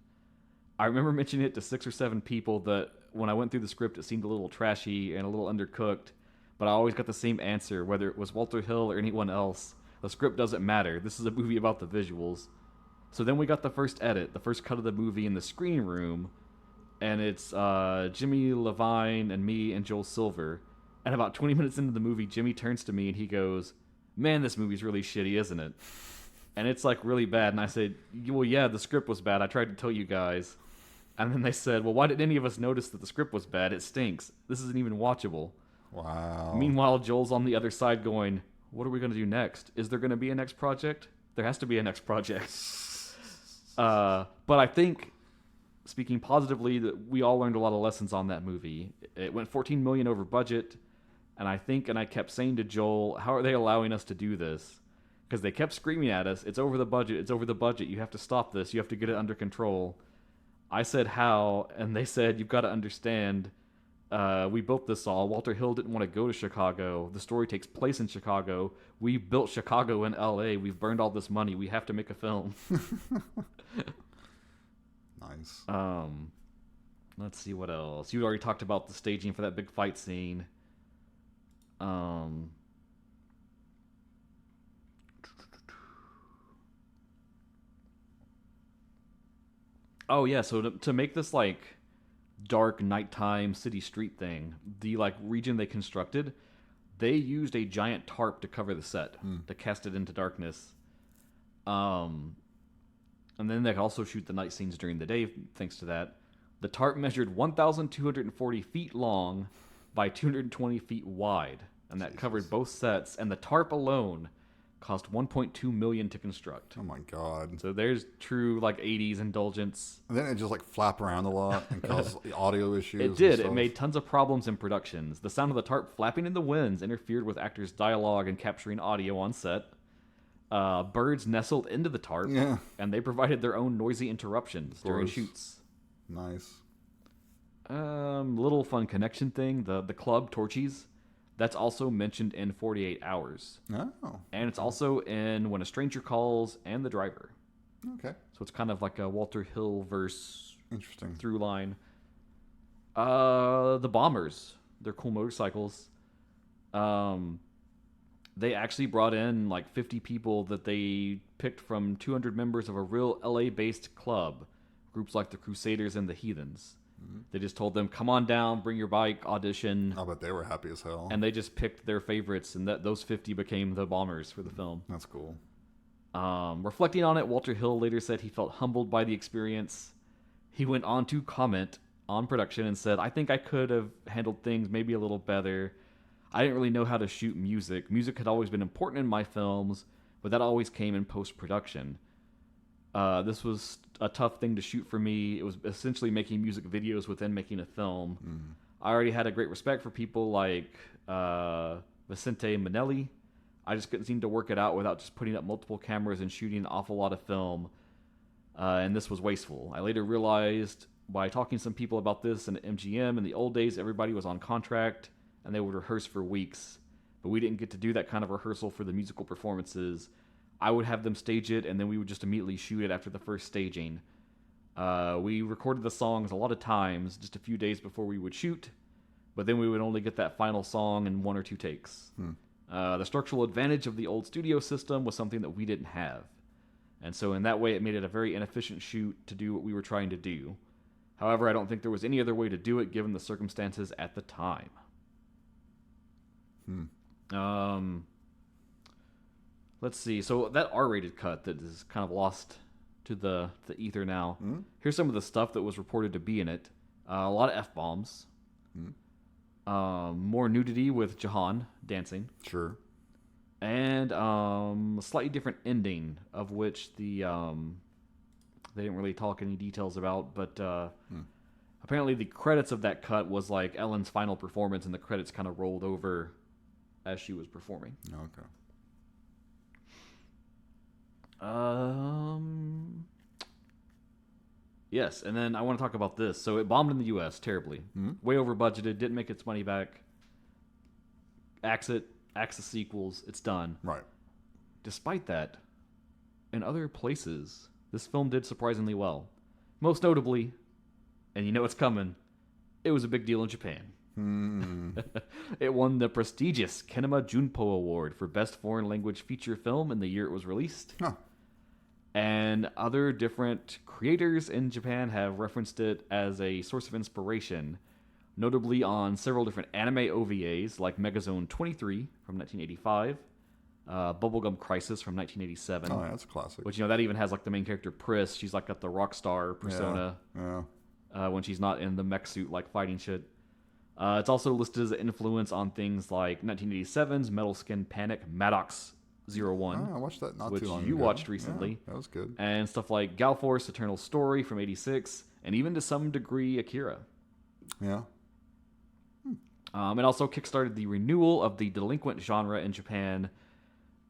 I remember mentioning it to 6 or 7 people that when I went through the script, it seemed a little trashy and a little undercooked, but I always got the same answer, whether it was Walter Hill or anyone else. The script doesn't matter. This is a movie about the visuals. So then we got the first edit, the first cut of the movie in the screening room, and it's Jimmy Levine and me and Joel Silver. And about 20 minutes into the movie, Jimmy turns to me and he goes, "Man, this movie's really shitty, isn't it?" And it's like really bad. And I said, "Well, yeah, the script was bad. I tried to tell you guys." And then they said, "Well, why didn't any of us notice that the script was bad? It stinks. This isn't even watchable." Wow. Meanwhile, Joel's on the other side going, "What are we going to do next? Is there going to be a next project? There has to be a next project." But I think, speaking positively, that we all learned a lot of lessons on that movie. It went $14 million over budget, and I kept saying to Joel, "How are they allowing us to do this?" Because they kept screaming at us, "It's over the budget, it's over the budget, you have to stop this, you have to get it under control." I said, "How?" And they said, "You've got to understand, we built this all. Walter Hill didn't want to go to Chicago. The story takes place in Chicago. We built Chicago in LA. We've burned all this money. We have to make a film." Nice. Let's see what else. You already talked about the staging for that big fight scene. Oh yeah, so to make this like dark nighttime city street thing, the like region they constructed, they used a giant tarp to cover the set to cast it into darkness. And then they could also shoot the night scenes during the day thanks to that. The tarp measured 1,240 feet long by 220 feet wide, and that covered both sets. And the tarp alone cost $1.2 million to construct. Oh my god. So there's true like 80s indulgence. And then it just like flap around a lot and cause audio issues. It did. It made tons of problems in productions. The sound of the tarp flapping in the winds interfered with actors' dialogue and capturing audio on set. Birds nestled into the tarp, and they provided their own noisy interruptions during shoots. Nice. Little fun connection thing. The club, Torchies, that's also mentioned in 48 Hours. Oh. And it's also in When a Stranger Calls and The Driver. Okay. So it's kind of like a Walter Hill verse Interesting through line. The Bombers, they're cool motorcycles. They actually brought in like 50 people that they picked from 200 members of a real LA-based club, groups like the Crusaders and the Heathens. Mm-hmm. They just told them, "Come on down, bring your bike, audition." I bet they were happy as hell. And they just picked their favorites, and those 50 became the Bombers for the film. That's cool. Reflecting on it, Walter Hill later said he felt humbled by the experience. He went on to comment on production and said, "I think I could have handled things maybe a little better. I didn't really know how to shoot music. Music had always been important in my films, but that always came in post-production. This was a tough thing to shoot for me. It was essentially making music videos within making a film. Mm. I already had a great respect for people like Vicente Minnelli. I just couldn't seem to work it out without just putting up multiple cameras and shooting an awful lot of film. And this was wasteful. I later realized by talking to some people about this in MGM, in the old days, everybody was on contract, and they would rehearse for weeks. But we didn't get to do that kind of rehearsal for the musical performances. I would have them stage it, and then we would just immediately shoot it after the first staging. We recorded the songs a lot of times, just a few days before we would shoot, but then we would only get that final song in 1 or 2 takes. The structural advantage of the old studio system was something that we didn't have. And so in that way, it made it a very inefficient shoot to do what we were trying to do. However, I don't think there was any other way to do it given the circumstances at the time." Let's see. So that R-rated cut that is kind of lost to the ether now. Here's some of the stuff that was reported to be in it. A lot of F-bombs. More nudity with Jahan dancing. Sure. And a slightly different ending, of which they didn't really talk any details about, but apparently the credits of that cut was like Ellen's final performance, and the credits kind of rolled over as she was performing. Okay. Yes, and then I want to talk about this. So it bombed in the U.S. terribly. Way over budgeted, didn't make its money back. Axe the sequels, it's done. Right. Despite that, in other places, this film did surprisingly well. Most notably, and you know it's coming. It was a big deal in Japan. It won the prestigious Kinema Junpo Award for Best Foreign Language Feature Film in the year it was released. Huh. And other different creators in Japan have referenced it as a source of inspiration, notably on several different anime OVAs like Megazone 23 from 1985, Bubblegum Crisis from 1987. Oh, yeah, that's a classic. Which, that even has like the main character Pris. She's like got the rock star persona when she's not in the mech suit like fighting shit. It's also listed as an influence on things like 1987's Metal Skin Panic Maddox 01. I watched that not which too long ago. you watched recently. Yeah, that was good. And stuff like Galforce Eternal Story from 86, and even to some degree Akira. Yeah. It also kickstarted the renewal of the delinquent genre in Japan,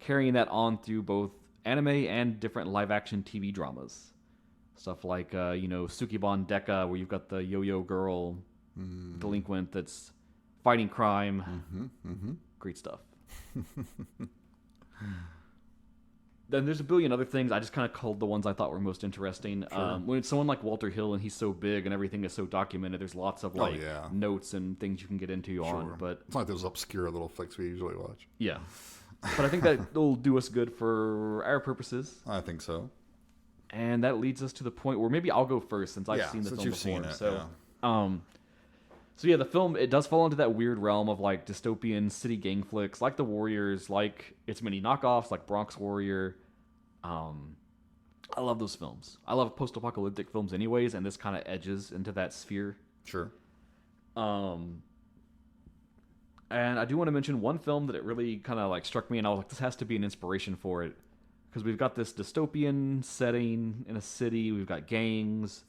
carrying that on through both anime and different live-action TV dramas. Stuff like, Sukiban Deka, where you've got the yo-yo girl delinquent that's fighting crime. Great stuff. Then there's a billion other things. I just kind of culled the ones I thought were most interesting. Sure. When it's someone like Walter Hill and he's so big and everything is so documented, there's lots of notes and things you can get into on. But it's not like those obscure little flicks we usually watch. Yeah. But I think that'll do us good for our purposes. I think so. And that leads us to the point where maybe I'll go first since I've seen the film before. Seen it, So the film, it does fall into that weird realm of like dystopian city gang flicks, like The Warriors, like its many knockoffs, like Bronx Warrior. I love those films. I love post-apocalyptic films anyways, and this kind of edges into that sphere. Sure. And I do want to mention one film that it really kind of like struck me, and I was like, this has to be an inspiration for it. Because we've got this dystopian setting in a city, we've got gangs,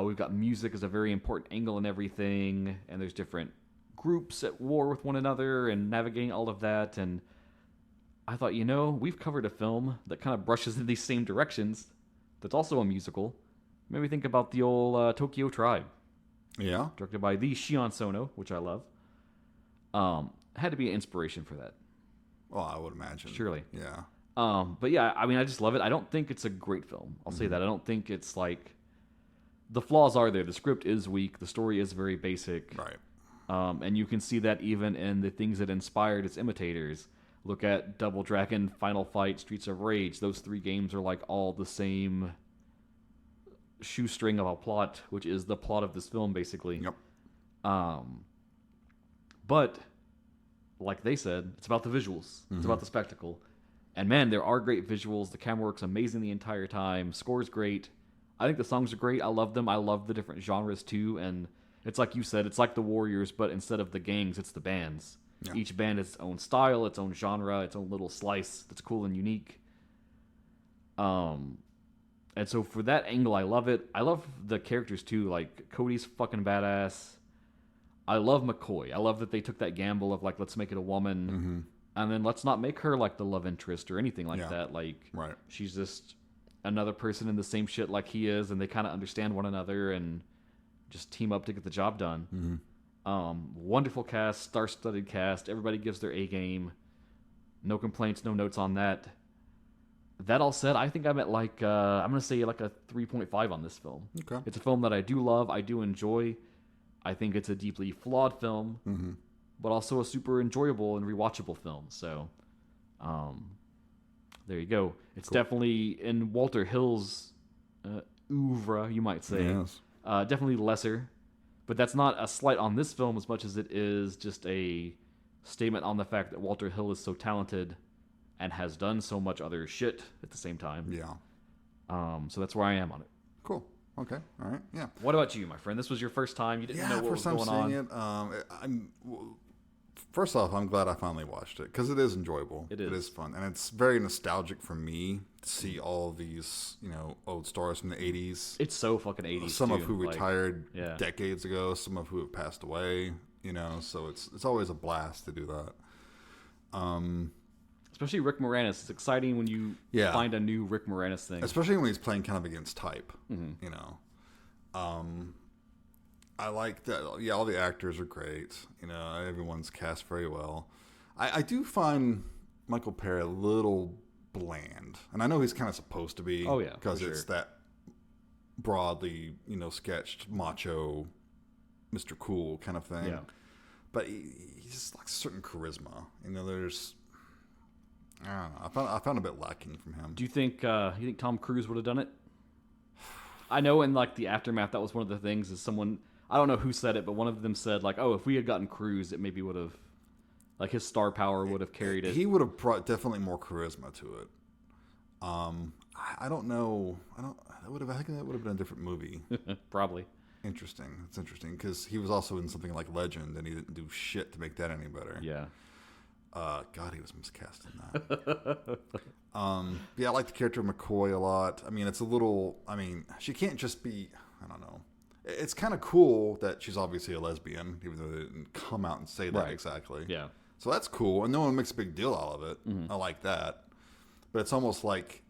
we've got music as a very important angle in everything, and there's different groups at war with one another and navigating all of that. And I thought, we've covered a film that kind of brushes in these same directions that's also a musical. Maybe think about the old Tokyo Tribe. Yeah. Directed by the Shion Sono, which I love. Had to be an inspiration for that. Well, I would imagine. Surely. Yeah. But yeah, I mean, I just love it. I don't think it's a great film. I'll say that. I don't think it's like... The flaws are there. The script is weak. The story is very basic. Right. And you can see that even in the things that inspired its imitators. Look at Double Dragon, Final Fight, Streets of Rage. Those three games are like all the same shoestring of a plot, which is the plot of this film, basically. Yep. But, like they said, it's about the visuals. It's about the spectacle. And man, there are great visuals. The camera works amazing the entire time. Score's great. I think the songs are great. I love them. I love the different genres too. And it's like you said, it's like the Warriors, but instead of the gangs, it's the bands. Yeah. Each band has its own style, its own genre, its own little slice that's cool and unique. And so for that angle, I love it. I love the characters too. Like Cody's fucking badass. I love McCoy. I love that they took that gamble of like, let's make it a woman. And then let's not make her like the love interest or anything like that. Like, she's just another person in the same shit like he is, and they kind of understand one another and just team up to get the job done. Wonderful cast, star-studded cast. Everybody gives their A game. No complaints, no notes on that. That all said, I think I'm at like, I'm going to say like a 3.5 on this film. Okay. It's a film that I do love, I do enjoy. I think it's a deeply flawed film, but also a super enjoyable and rewatchable film. So, there you go. It's definitely in Walter Hill's oeuvre, you might say. Yes. Definitely lesser, but that's not a slight on this film as much as it is just a statement on the fact that Walter Hill is so talented and has done so much other shit at the same time. Yeah. So that's where I am on it. Cool. Okay. All right. Yeah. What about you, my friend? This was your first time. You didn't know what was going on. First off, I'm glad I finally watched it because it is enjoyable. It is fun, and it's very nostalgic for me to see all these, old stars from the '80s. It's so fucking '80s. Some of who retired decades ago, some of who have passed away. So it's always a blast to do that. Especially Rick Moranis. It's exciting when you find a new Rick Moranis thing. Especially when he's playing kind of against type. I like that. Yeah, all the actors are great. Everyone's cast very well. I do find Michael Paré a little bland. And I know he's kind of supposed to be. Oh, yeah. Because it's that broadly, sketched macho Mr. Cool kind of thing. Yeah. But he just lacks a certain charisma. There's, I don't know, I found a bit lacking from him. Do you think Tom Cruise would have done it? I know in like the aftermath, that was one of the things. Is someone, I don't know who said it, but one of them said like, "Oh, if we had gotten Cruise, it maybe would have, like his star power would have carried it." He would have brought definitely more charisma to it. I don't know. I think that would have been a different movie. Probably. Interesting. It's interesting because he was also in something like Legend, and he didn't do shit to make that any better. Yeah. God, he was miscast in that. Yeah, I like the character of McCoy a lot. I mean, it's a little. I mean, she can't just be. I don't know. It's kind of cool that she's obviously a lesbian, even though they didn't come out and say that exactly. Yeah. So that's cool, and no one makes a big deal out of it. Mm-hmm. I like that. But it's almost like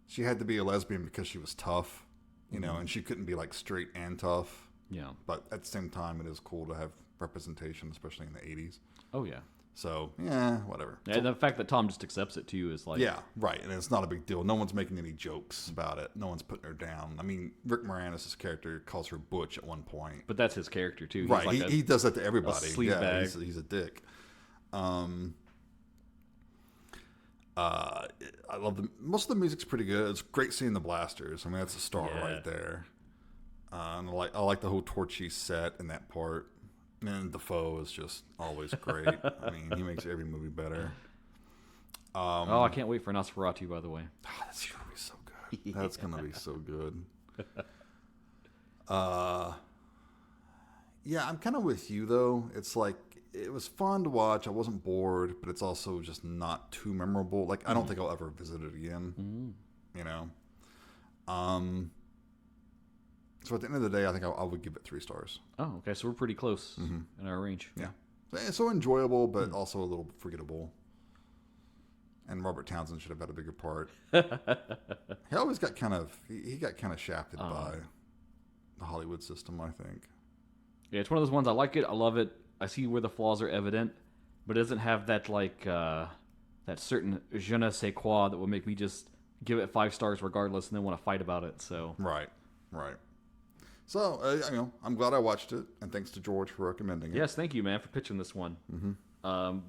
she had to be a lesbian because she was tough, and she couldn't be like straight and tough. Yeah. But at the same time, it is cool to have representation, especially in the 80s. Oh, yeah. So, yeah, whatever. Yeah, and the fact that Tom just accepts it, too, is like... Yeah, right. And it's not a big deal. No one's making any jokes about it. No one's putting her down. I mean, Rick Moranis' character calls her Butch at one point. But that's his character, too. Right. He's like he does that to everybody. A sleaze bag. He's a dick. I love most of the music's pretty good. It's great seeing the blasters. I mean, that's a star right there. And I like the whole Torchy set in that part. And Defoe is just always great. I mean, he makes every movie better. I can't wait for Nosferatu, by the way. That's gonna be so good. That's gonna be so good. Yeah, I'm kind of with you though. It's like it was fun to watch. I wasn't bored, but it's also just not too memorable. Like I don't think I'll ever visit it again. So at the end of the day, I think I would give it 3 stars. Oh, okay. So we're pretty close in our range. Yeah. It's so enjoyable, but also a little forgettable. And Robert Townsend should have had a bigger part. He always got he got kind of shafted by the Hollywood system, I think. Yeah, it's one of those ones. I like it. I love it. I see where the flaws are evident, but it doesn't have that like that certain je ne sais quoi that will make me just give it 5 stars regardless and then want to fight about it. So Right. So, I'm glad I watched it, and thanks to George for recommending it. Yes, thank you, man, for pitching this one.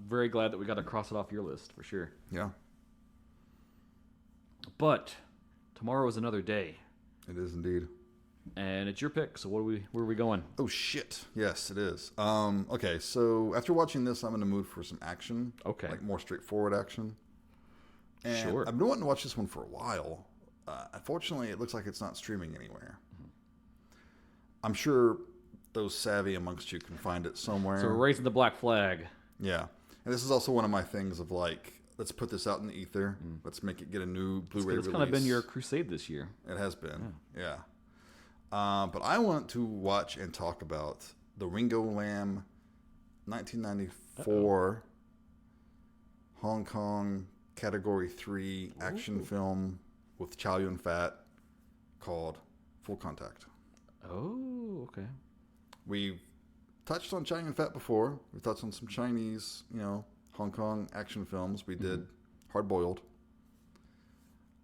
Very glad that we got to cross it off your list, for sure. Yeah. But tomorrow is another day. It is indeed. And it's your pick, so where are we going? Oh, shit. Yes, it is. Okay, so after watching this, I'm in the mood for some action. Okay. Like more straightforward action. And sure. I've been wanting to watch this one for a while. Unfortunately, it looks like it's not streaming anywhere. I'm sure those savvy amongst you can find it somewhere. So we're raising the black flag. Yeah. And this is also one of my things of like, let's put this out in the ether. Let's make it get a new Blu-ray release. It's kind of been your crusade this year. It has been. Yeah. But I want to watch and talk about the Ringo Lam 1994 Hong Kong Category 3 action film with Chow Yun-fat called Full Contact. Oh, okay. We've touched on Chow Yun-fat before. We've touched on some Chinese, Hong Kong action films. We did Hard Boiled.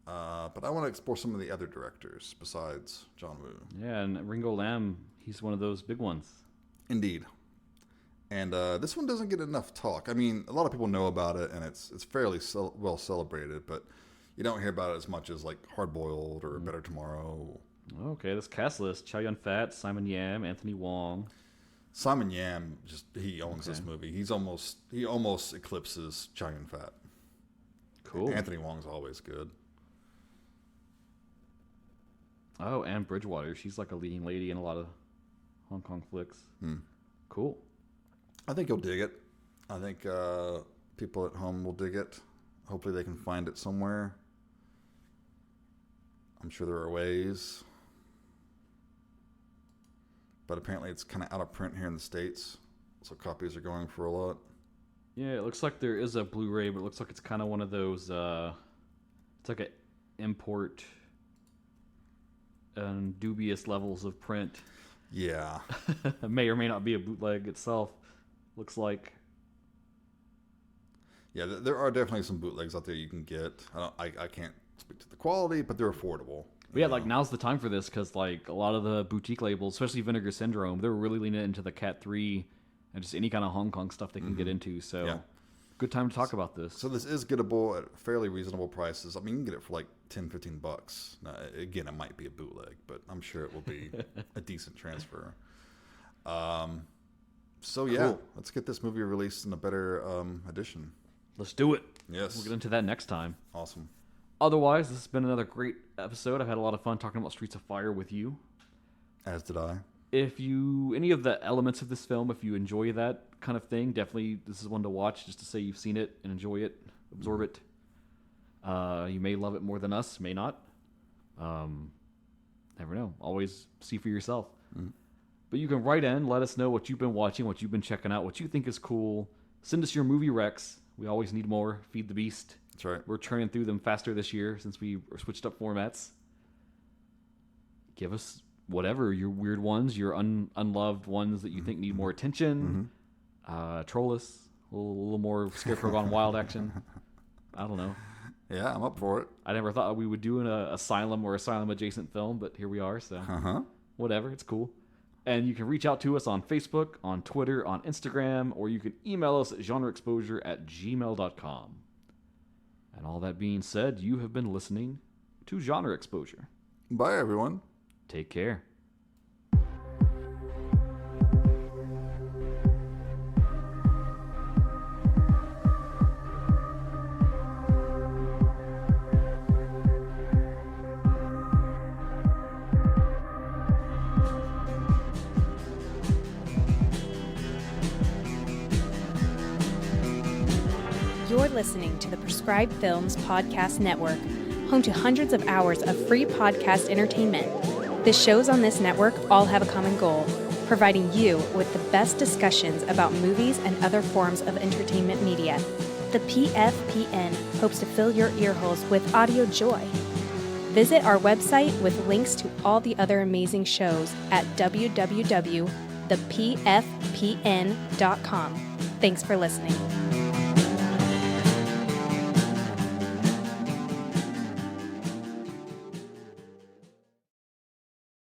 But I want to explore some of the other directors besides John Woo. Yeah, and Ringo Lam, he's one of those big ones. Indeed. And this one doesn't get enough talk. I mean, a lot of people know about it, and it's fairly well celebrated, but you don't hear about it as much as like Hard Boiled or Better Tomorrow. Okay, this cast list: Chow Yun-fat, Simon Yam, Anthony Wong. Simon Yam he owns this movie. He almost eclipses Chow Yun-fat. Cool. Anthony Wong's always good. Oh, Anne Bridgewater. She's like a leading lady in a lot of Hong Kong flicks. Cool. I think you'll dig it. I think people at home will dig it. Hopefully they can find it somewhere. I'm sure there are ways. But apparently it's kind of out of print here in the States. So copies are going for a lot. Yeah, it looks like there is a Blu-ray, but it looks like it's kind of one of those... it's like an import... and dubious levels of print. Yeah. May or may not be a bootleg itself. Looks like. Yeah, there are definitely some bootlegs out there you can get. I can't speak to the quality, but they're affordable. But yeah, like now's the time for this because like a lot of the boutique labels, especially Vinegar Syndrome, they're really leaning into the Cat 3 and just any kind of Hong Kong stuff they can get into. So good time to talk about this. So this is gettable at fairly reasonable prices. I mean, you can get it for like $10-15. Now, again, it might be a bootleg, but I'm sure it will be a decent transfer. So yeah, let's get this movie released in a better edition. Let's do it. Yes. We'll get into that next time. Awesome. Otherwise, this has been another great episode. I've had a lot of fun talking about Streets of Fire with you. As did I. If you, any of the elements of this film, if you enjoy that kind of thing, definitely this is one to watch just to say you've seen it and enjoy it, absorb it. You may love it more than us, may not. Never know. Always see for yourself. But you can write in, let us know what you've been watching, what you've been checking out, what you think is cool. Send us your movie recs. We always need more. Feed the beast. That's right. We're churning through them faster this year since we switched up formats. Give us whatever, your weird ones, your unloved ones that you think need more attention. Troll us. A little more Scarecrow Gone Wild action. I don't know. Yeah, I'm up for it. I never thought we would do an Asylum or Asylum-adjacent film, but here we are, so whatever. It's cool. And you can reach out to us on Facebook, on Twitter, on Instagram, or you can email us at genreexposure@gmail.com. And all that being said, you have been listening to Genre Exposure. Bye, everyone. Take care. You're listening to the Prescribed Films Podcast Network, home to hundreds of hours of free podcast entertainment. The shows on this network all have a common goal, providing you with the best discussions about movies and other forms of entertainment media. The PFPN hopes to fill your earholes with audio joy. Visit our website with links to all the other amazing shows at www.thepfpn.com. Thanks for listening.